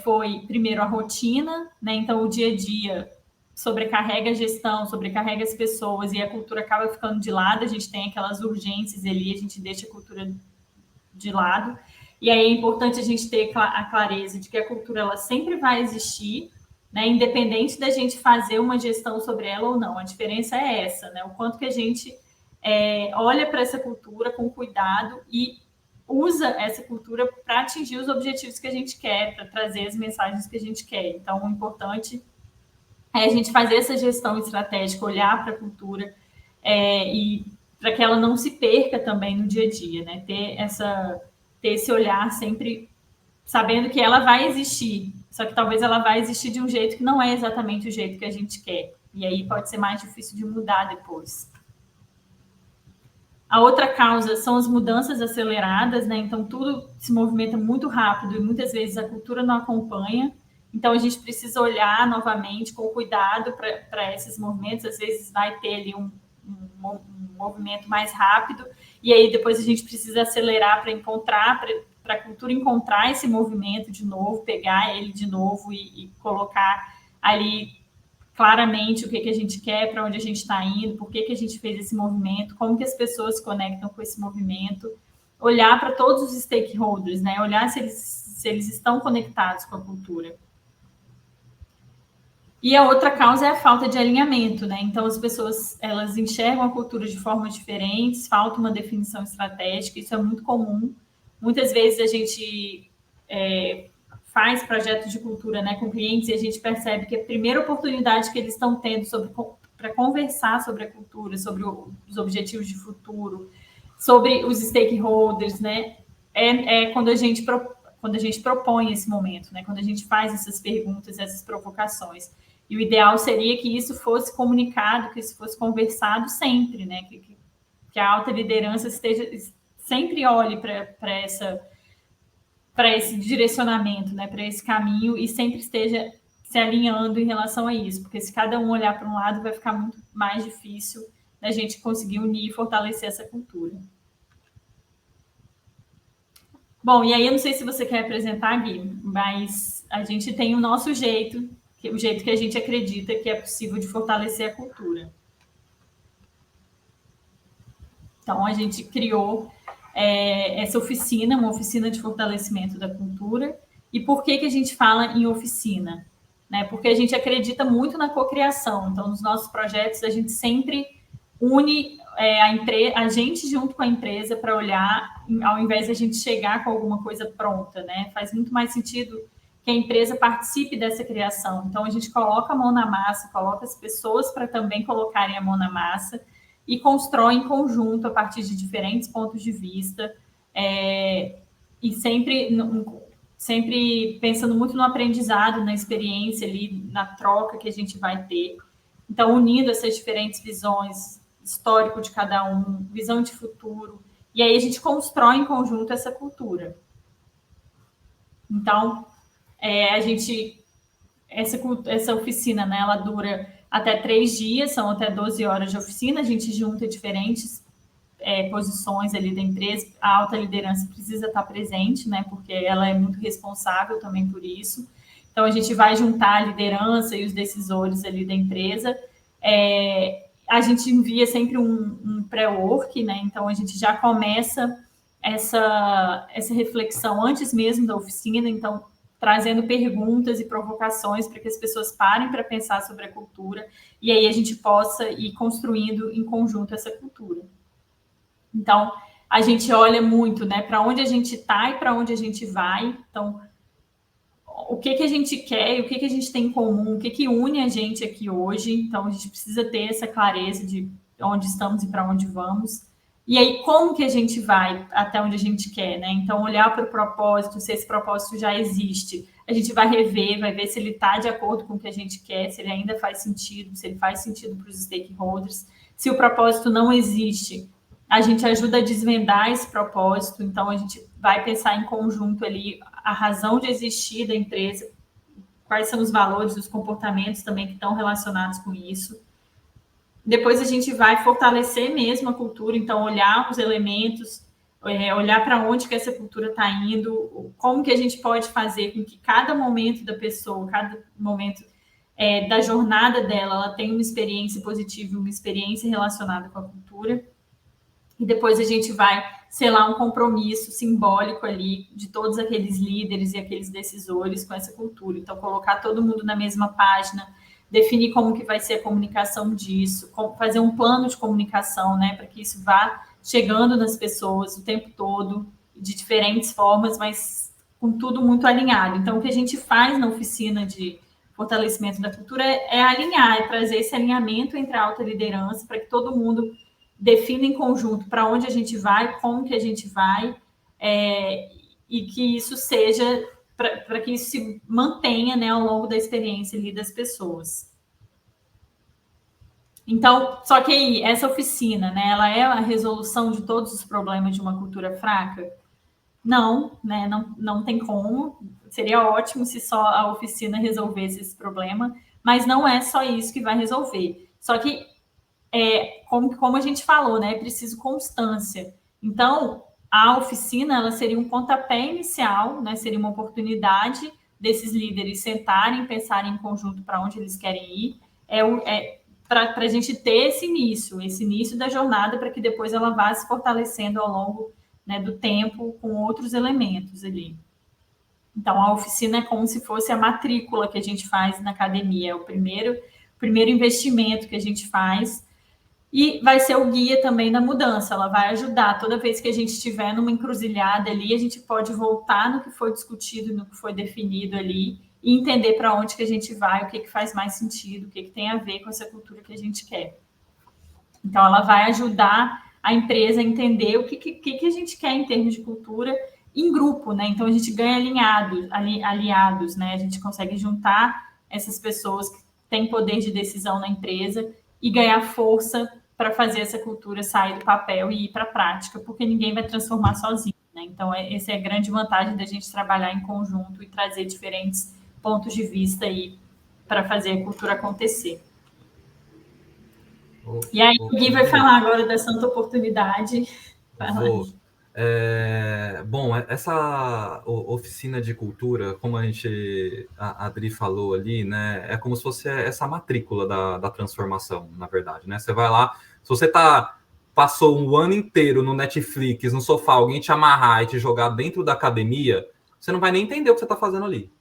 foi, primeiro, a rotina, né? Então, o dia a dia sobrecarrega a gestão, sobrecarrega as pessoas e a cultura acaba ficando de lado, a gente tem aquelas urgências ali, a gente deixa a cultura de lado. E aí é importante a gente ter a clareza de que a cultura ela sempre vai existir, né? Independente da gente fazer uma gestão sobre ela ou não. A diferença é essa, né? O quanto que a gente olha para essa cultura com cuidado e usa essa cultura para atingir os objetivos que a gente quer, para trazer as mensagens que a gente quer. Então, o importante é a gente fazer essa gestão estratégica, olhar para a cultura e para que ela não se perca também no dia a dia, né? Ter esse olhar sempre sabendo que ela vai existir, só que talvez ela vai existir de um jeito que não é exatamente o jeito que a gente quer. E aí pode ser mais difícil de mudar depois. A outra causa são as mudanças aceleradas, né? Então, tudo se movimenta muito rápido e muitas vezes a cultura não acompanha. Então, a gente precisa olhar novamente com cuidado para esses movimentos. Às vezes vai ter ali um movimento mais rápido e aí depois a gente precisa acelerar para a cultura encontrar esse movimento de novo, pegar ele de novo e colocar ali claramente o que a gente quer, para onde a gente está indo, por que a gente fez esse movimento, como que as pessoas se conectam com esse movimento, olhar para todos os stakeholders, né? Olhar se eles estão conectados com a cultura. E a outra causa é a falta de alinhamento, né? Então, as pessoas, elas enxergam a cultura de formas diferentes, falta uma definição estratégica, isso é muito comum. Muitas vezes a gente faz projetos de cultura, né, com clientes e a gente percebe que a primeira oportunidade que eles estão tendo para conversar sobre a cultura, sobre os objetivos de futuro, sobre os stakeholders, né, quando a gente propõe esse momento, né, quando a gente faz essas perguntas, essas provocações. E o ideal seria que isso fosse comunicado, que isso fosse conversado sempre, né, que a alta liderança sempre olhe para esse direcionamento, né, para esse caminho e sempre esteja se alinhando em relação a isso, porque se cada um olhar para um lado, vai ficar muito mais difícil da gente conseguir unir e fortalecer essa cultura. Bom, e aí eu não sei se você quer apresentar, Gui, mas a gente tem o nosso jeito, o jeito que a gente acredita que é possível de fortalecer a cultura. Então, a gente criou essa oficina, uma oficina de fortalecimento da cultura. E por que a gente fala em oficina? Né? Porque a gente acredita muito na cocriação. Então, nos nossos projetos, a gente sempre une a gente junto com a empresa para olhar, ao invés de a gente chegar com alguma coisa pronta. Né? Faz muito mais sentido que a empresa participe dessa criação. Então, a gente coloca a mão na massa, coloca as pessoas para também colocarem a mão na massa, e constrói em conjunto a partir de diferentes pontos de vista e sempre pensando muito no aprendizado, na experiência ali, na troca que a gente vai ter. Então, unindo essas diferentes visões, histórico de cada um, visão de futuro, e aí a gente constrói em conjunto essa cultura. Então, essa oficina, né, ela dura até 3 dias, são até 12 horas de oficina, a gente junta diferentes posições ali da empresa, a alta liderança precisa estar presente, né, porque ela é muito responsável também por isso. Então, a gente vai juntar a liderança e os decisores ali da empresa. A gente envia sempre um pré-work, né, então a gente já começa essa reflexão antes mesmo da oficina, então trazendo perguntas e provocações para que as pessoas parem para pensar sobre a cultura e aí a gente possa ir construindo em conjunto essa cultura. Então, a gente olha muito, né, para onde a gente está e para onde a gente vai. Então, o que a gente quer e o que a gente tem em comum, o que une a gente aqui hoje. Então, a gente precisa ter essa clareza de onde estamos e para onde vamos. E aí, como que a gente vai até onde a gente quer, né? Então, olhar para o propósito, se esse propósito já existe, a gente vai rever, vai ver se ele está de acordo com o que a gente quer, se ele ainda faz sentido, se ele faz sentido para os stakeholders. Se o propósito não existe, a gente ajuda a desvendar esse propósito, então a gente vai pensar em conjunto ali a razão de existir da empresa, quais são os valores, os comportamentos também que estão relacionados com isso. Depois a gente vai fortalecer mesmo a cultura, então olhar os elementos, olhar para onde que essa cultura está indo, como que a gente pode fazer com que cada momento da pessoa, cada momento da jornada dela, ela tenha uma experiência positiva, uma experiência relacionada com a cultura. E depois a gente vai selar um compromisso simbólico ali de todos aqueles líderes e aqueles decisores com essa cultura. Então, colocar todo mundo na mesma página, definir como que vai ser a comunicação disso, fazer um plano de comunicação, né, para que isso vá chegando nas pessoas o tempo todo, de diferentes formas, mas com tudo muito alinhado. Então, o que a gente faz na oficina de fortalecimento da cultura é alinhar, é trazer esse alinhamento entre a alta liderança para que todo mundo defina em conjunto para onde a gente vai, como que a gente vai, e que isso seja, para que isso se mantenha, né, ao longo da experiência ali das pessoas. Então, só que aí, essa oficina, né, ela é a resolução de todos os problemas de uma cultura fraca? Não, né, não tem como. Seria ótimo se só a oficina resolvesse esse problema, mas não é só isso que vai resolver. Só que, como a gente falou, né, é preciso constância. Então, a oficina, ela seria um pontapé inicial, né, seria uma oportunidade desses líderes sentarem, pensarem em conjunto para onde eles querem ir, para a gente ter esse início da jornada, para que depois ela vá se fortalecendo ao longo, né, do tempo com outros elementos ali. Então, a oficina é como se fosse a matrícula que a gente faz na academia, é o primeiro investimento que a gente faz, e vai ser o guia também da mudança. Ela vai ajudar, toda vez que a gente estiver numa encruzilhada ali, a gente pode voltar no que foi discutido, no que foi definido ali, e entender para onde que a gente vai, o que faz mais sentido, o que tem a ver com essa cultura que a gente quer. Então, ela vai ajudar a empresa a entender o que a gente quer em termos de cultura em grupo, né? Então, a gente ganha aliados, né? A gente consegue juntar essas pessoas que têm poder de decisão na empresa e ganhar força para fazer essa cultura sair do papel e ir para a prática, porque ninguém vai transformar sozinho, né? Então, essa é a grande vantagem da gente trabalhar em conjunto e trazer diferentes pontos de vista aí para fazer a cultura acontecer. E aí, o Gui vai falar agora da Santa Oportunidade. Bom, essa oficina de cultura, como a Adri falou ali, né, é como se fosse essa matrícula da transformação, na verdade, né? Você vai lá, se você passou um ano inteiro no Netflix, no sofá, alguém te amarrar e te jogar dentro da academia, você não vai nem entender o que você está fazendo ali.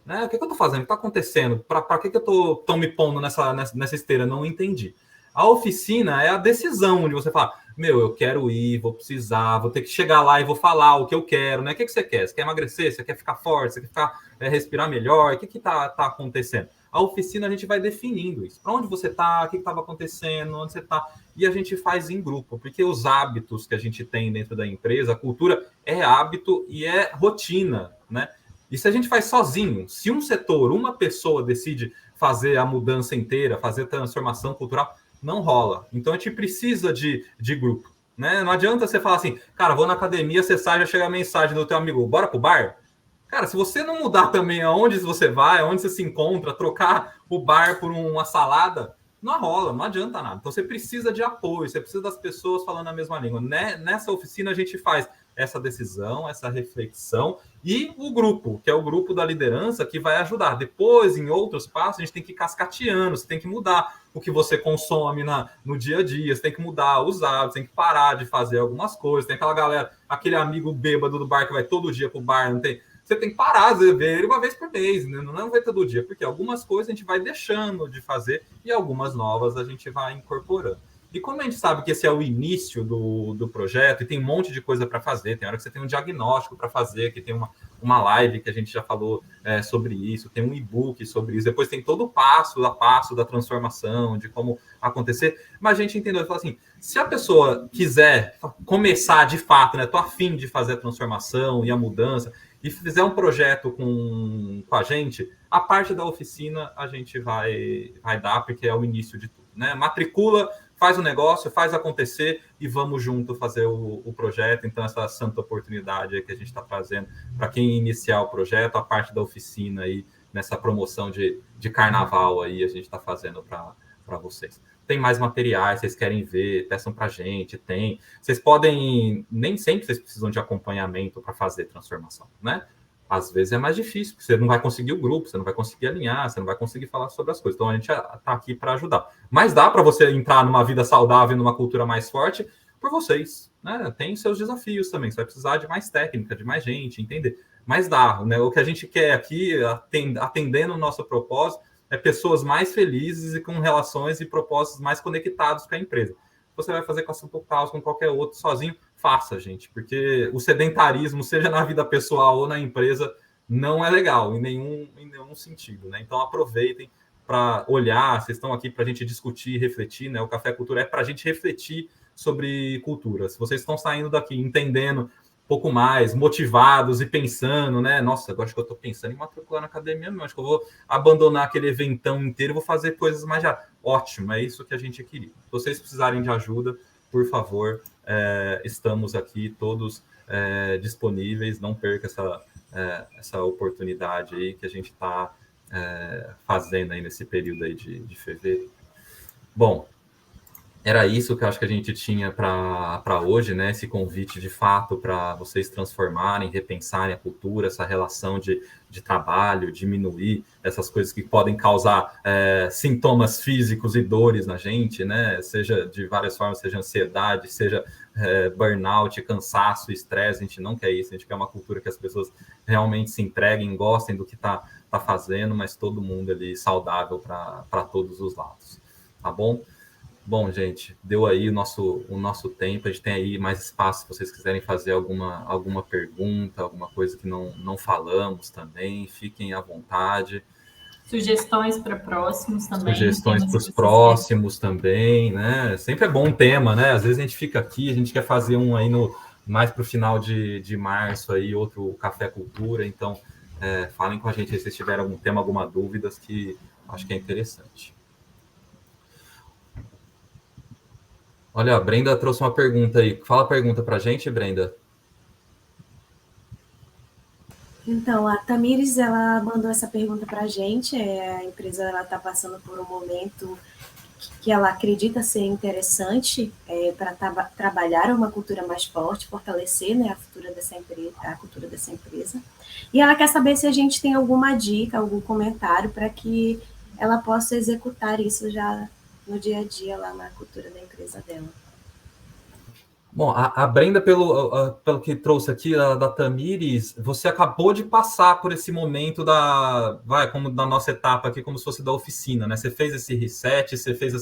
Né? O que eu estou fazendo? O que está acontecendo? Para que eu estou me pondo nessa esteira? Não entendi. A oficina é a decisão de você falar, eu quero ir, vou precisar, vou ter que chegar lá e vou falar o que eu quero, né? O que você quer? Você quer emagrecer? Você quer ficar forte? Você quer respirar melhor? O que está acontecendo? A oficina a gente vai definindo isso. Para onde você está? O que estava acontecendo? Onde você está? E a gente faz em grupo, porque os hábitos que a gente tem dentro da empresa, a cultura é hábito e é rotina, né? E se a gente faz sozinho, se um setor, uma pessoa decide fazer a mudança inteira, fazer a transformação cultural, não rola. Então, a gente precisa de grupo, né? Não adianta você falar assim, cara, vou na academia, você sai, já chega a mensagem do teu amigo, bora pro bar? Cara, se você não mudar também aonde você vai, aonde você se encontra, trocar o bar por uma salada, não rola, não adianta nada. Então, você precisa de apoio, você precisa das pessoas falando a mesma língua. Nessa oficina, a gente faz essa decisão, essa reflexão, e o grupo, que é o grupo da liderança, que vai ajudar. Depois, em outros passos, a gente tem que ir cascateando, você tem que mudar o que você consome no dia a dia, você tem que mudar os hábitos, tem que parar de fazer algumas coisas, tem aquela galera, aquele amigo bêbado do bar que vai todo dia pro bar, não tem... Você tem que parar, ver ele uma vez por mês, né? Não vai todo dia, porque algumas coisas a gente vai deixando de fazer e algumas novas a gente vai incorporando. E como a gente sabe que esse é o início do projeto e tem um monte de coisa para fazer, tem hora que você tem um diagnóstico para fazer, que tem uma live que a gente já falou sobre isso, tem um e-book sobre isso, depois tem todo o passo a passo da transformação, de como acontecer, mas a gente entendeu, fala assim, se a pessoa quiser começar de fato, né, tô a fim de fazer a transformação e a mudança, e fizer um projeto com a gente, a parte da oficina a gente vai dar, porque é o início de tudo, né? Matricula, faz o negócio, faz acontecer e vamos junto fazer o projeto. Então, essa santa oportunidade que a gente está trazendo para quem iniciar o projeto, a parte da oficina aí, nessa promoção de carnaval aí, a gente está fazendo para vocês. Tem mais materiais, vocês querem ver, peçam para a gente, tem. Vocês podem, nem sempre vocês precisam de acompanhamento para fazer transformação, né? Às vezes é mais difícil, porque você não vai conseguir o grupo, você não vai conseguir alinhar, você não vai conseguir falar sobre as coisas. Então, a gente está aqui para ajudar. Mas dá para você entrar numa vida saudável, numa cultura mais forte, por vocês, né? Tem seus desafios também, você vai precisar de mais técnica, de mais gente, entender. Mas dá, né? O que a gente quer aqui, atendendo o nosso propósito, é pessoas mais felizes e com relações e propósitos mais conectados com a empresa. Você vai fazer com a Simple Cause, com qualquer outro, sozinho, faça, gente, porque o sedentarismo, seja na vida pessoal ou na empresa, não é legal em nenhum sentido, né? Então aproveitem para olhar, vocês estão aqui para a gente discutir, refletir, né? O Café Cultura é para a gente refletir sobre cultura. Se vocês estão saindo daqui entendendo um pouco mais, motivados e pensando, né? Nossa, agora acho que eu estou pensando em matricular na academia mesmo, acho que eu vou abandonar aquele eventão inteiro e vou fazer coisas mais já. Ótimo, é isso que a gente queria. Se vocês precisarem de ajuda, por favor, estamos aqui todos disponíveis, não perca essa oportunidade aí que a gente está fazendo aí nesse período aí de fevereiro. Bom, era isso que eu acho que a gente tinha para hoje, né? Esse convite de fato para vocês transformarem, repensarem a cultura, essa relação de trabalho, diminuir essas coisas que podem causar sintomas físicos e dores na gente, né? Seja de várias formas, seja ansiedade, seja burnout, cansaço, estresse. A gente não quer isso, a gente quer uma cultura que as pessoas realmente se entreguem, gostem do que tá fazendo, mas todo mundo ali saudável para todos os lados, tá bom? Bom, gente, deu aí o nosso tempo, a gente tem aí mais espaço se vocês quiserem fazer alguma pergunta, alguma coisa que não falamos também, fiquem à vontade. Sugestões para próximos também. Sugestões para os próximos também, né? Sempre é bom um tema, né? Às vezes a gente fica aqui, a gente quer fazer um aí mais para o final de março, aí, outro Café Cultura, então falem com a gente aí se vocês tiverem algum tema, alguma dúvida, que acho que é interessante. Olha, a Brenda trouxe uma pergunta aí. Fala a pergunta para a gente, Brenda. Então, a Tamires, ela mandou essa pergunta para a gente. A empresa está passando por um momento que ela acredita ser interessante para trabalhar uma cultura mais forte, fortalecer, né, a cultura dessa empresa. E ela quer saber se a gente tem alguma dica, algum comentário para que ela possa executar isso já no dia a dia lá na cultura da empresa dela. Bom, a Brenda, pelo que trouxe aqui da Tamires, você acabou de passar por esse momento como da nossa etapa aqui, como se fosse da oficina, né? Você fez esse reset, você fez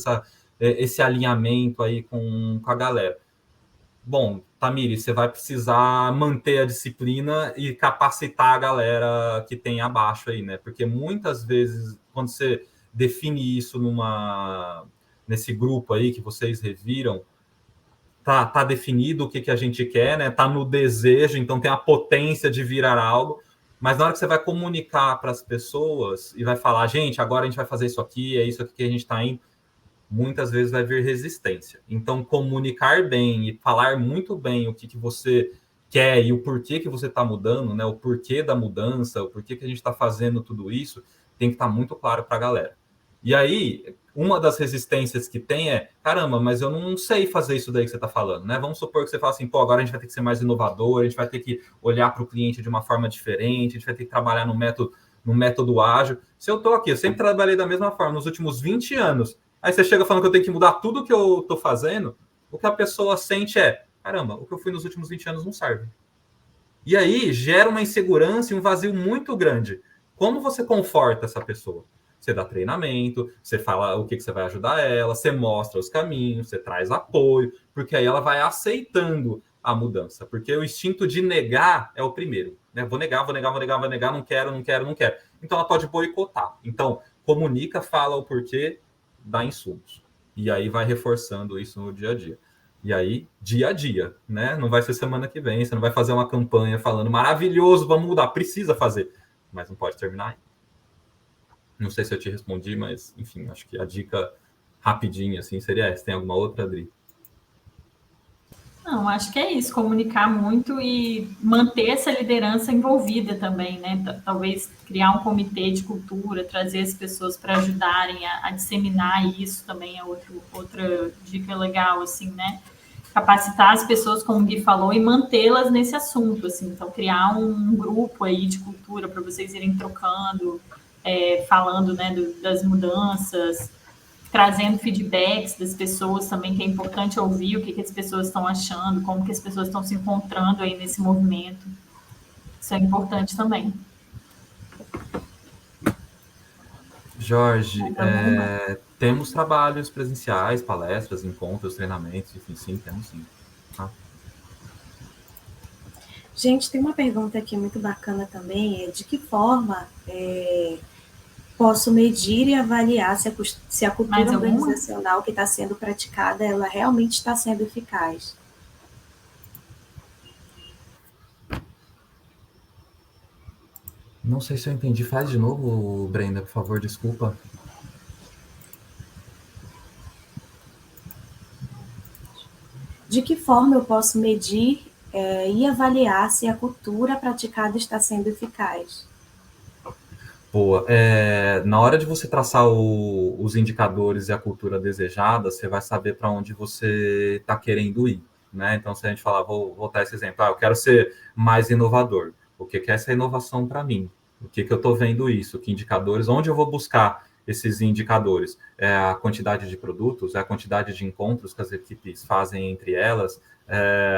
esse alinhamento aí com a galera. Bom, Tamires, você vai precisar manter a disciplina e capacitar a galera que tem abaixo aí, né? Porque muitas vezes, quando você define isso nesse grupo aí que vocês reviram, tá definido o que a gente quer, né? Tá no desejo, então tem a potência de virar algo, mas na hora que você vai comunicar para as pessoas e vai falar, gente, agora a gente vai fazer isso aqui, é isso aqui que a gente está indo, muitas vezes vai vir resistência. Então, comunicar bem e falar muito bem o que você quer e o porquê que você está mudando, né? O porquê da mudança, o porquê que a gente está fazendo tudo isso, tem que estar muito claro para a galera. E aí, uma das resistências que tem caramba, mas eu não sei fazer isso daí que você está falando, né? Vamos supor que você fala assim, pô, agora a gente vai ter que ser mais inovador, a gente vai ter que olhar para o cliente de uma forma diferente, a gente vai ter que trabalhar no método ágil. Se eu estou aqui, eu sempre trabalhei da mesma forma nos últimos 20 anos, aí você chega falando que eu tenho que mudar tudo que eu estou fazendo, o que a pessoa sente caramba, o que eu fui nos últimos 20 anos não serve. E aí gera uma insegurança e um vazio muito grande. Como você conforta essa pessoa? Você dá treinamento, você fala o que você vai ajudar ela, você mostra os caminhos, você traz apoio, porque aí ela vai aceitando a mudança. Porque o instinto de negar é o primeiro, né? Vou negar, não quero. Então ela pode boicotar. Então, comunica, fala o porquê, dá insumos. E aí vai reforçando isso no dia a dia. E aí, dia a dia, né? Não vai ser semana que vem, você não vai fazer uma campanha falando maravilhoso, vamos mudar, precisa fazer, mas não pode terminar aí. Não sei se eu te respondi, mas, enfim, acho que a dica rapidinha, assim, seria essa. Tem alguma outra, Adri? Não, acho que é isso, comunicar muito e manter essa liderança envolvida também, né? Talvez criar um comitê de cultura, trazer as pessoas para ajudarem a disseminar isso também é outra dica legal, assim, né? Capacitar as pessoas, como o Gui falou, e mantê-las nesse assunto, assim. Então, criar um grupo aí de cultura para vocês irem trocando, falando, né, das mudanças, trazendo feedbacks das pessoas também, que é importante ouvir o que as pessoas estão achando, como que as pessoas estão se encontrando aí nesse movimento. Isso é importante também. Jorge, temos trabalhos presenciais, palestras, encontros, treinamentos, enfim, sim, temos sim. Tá? Gente, tem uma pergunta aqui muito bacana também, de que forma posso medir e avaliar se a cultura organizacional que está sendo praticada, ela realmente está sendo eficaz? Não sei se eu entendi. Faz de novo, Brenda, por favor, desculpa. De que forma eu posso medir e avaliar se a cultura praticada está sendo eficaz? Boa. Na hora de você traçar os indicadores e a cultura desejada, você vai saber para onde você está querendo ir, né? Então, se a gente falar, vou voltar esse exemplo, eu quero ser mais inovador. O que é essa inovação para mim? O que eu estou vendo isso? Que indicadores? Onde eu vou buscar esses indicadores? É a quantidade de produtos? É a quantidade de encontros que as equipes fazem entre elas?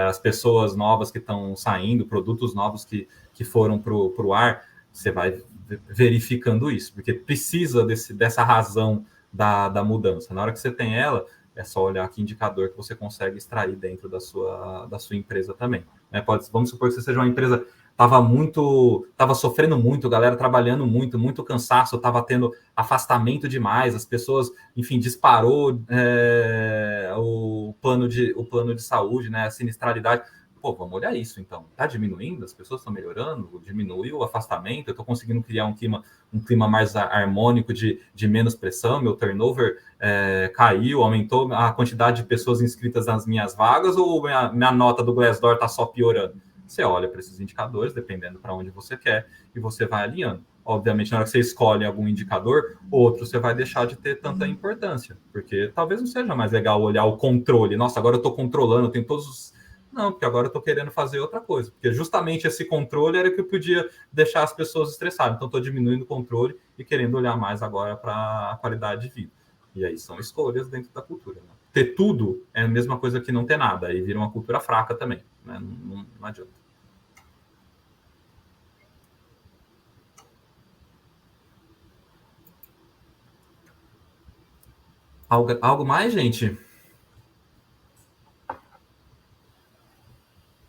As pessoas novas que estão saindo, produtos novos que foram para o ar? Você vai verificando isso, porque precisa dessa razão da mudança. Na hora que você tem ela, é só olhar que indicador que você consegue extrair dentro da sua empresa também. Né? Vamos supor que você seja uma empresa estava sofrendo muito, galera trabalhando muito, muito cansaço, estava tendo afastamento demais, as pessoas, enfim, disparou o plano de saúde, né, a sinistralidade. Pô, vamos olhar isso, então. Está diminuindo? As pessoas estão melhorando? Diminuiu o afastamento? Eu estou conseguindo criar um clima mais harmônico de menos pressão? Meu turnover caiu? Aumentou a quantidade de pessoas inscritas nas minhas vagas? Ou minha nota do Glassdoor está só piorando? Você olha para esses indicadores, dependendo para onde você quer, e você vai alinhando. Obviamente, na hora que você escolhe algum indicador, outro você vai deixar de ter tanta importância, porque talvez não seja mais legal olhar o controle. Nossa, agora eu estou controlando, eu tenho todos os... Não, porque agora eu estou querendo fazer outra coisa. Porque justamente esse controle era que eu podia deixar as pessoas estressadas. Então, estou diminuindo o controle e querendo olhar mais agora para a qualidade de vida. E aí são escolhas dentro da cultura. Né? Ter tudo é a mesma coisa que não ter nada. Aí vira uma cultura fraca também. Né? Não adianta. Algo mais, gente?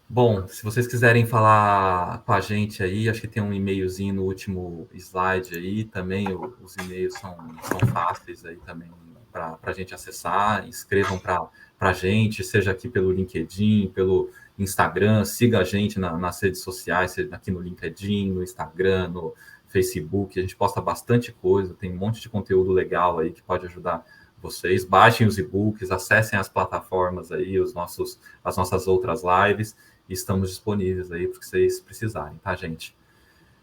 Bom, se vocês quiserem falar com a gente aí, acho que tem um e-mailzinho no último slide aí também. Os e-mails são fáceis aí também para a gente acessar. Escrevam para a gente, seja aqui pelo LinkedIn, pelo Instagram. Siga a gente nas redes sociais, seja aqui no LinkedIn, no Instagram, no Facebook. A gente posta bastante coisa, tem um monte de conteúdo legal aí que pode ajudar vocês. Baixem os e-books, acessem as plataformas aí, as nossas outras lives. Estamos disponíveis aí para que vocês precisarem, tá, gente?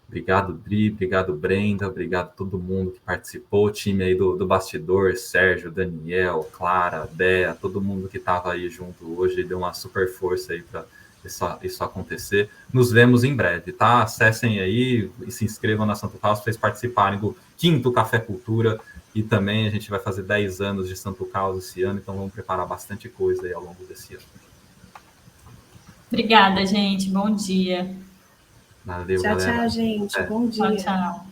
Obrigado, Dri, obrigado, Brenda, obrigado a todo mundo que participou, o time aí do bastidor, Sérgio, Daniel, Clara, Dea, todo mundo que estava aí junto hoje, deu uma super força aí para isso acontecer. Nos vemos em breve, tá? Acessem aí e se inscrevam na Santo Caos para vocês participarem do 5º Café Cultura, e também a gente vai fazer 10 anos de Santo Caos esse ano, então vamos preparar bastante coisa aí ao longo desse ano. Obrigada, gente. Bom dia. Valeu, tchau, galera. Tchau, gente. Bom dia. Tchau, tchau.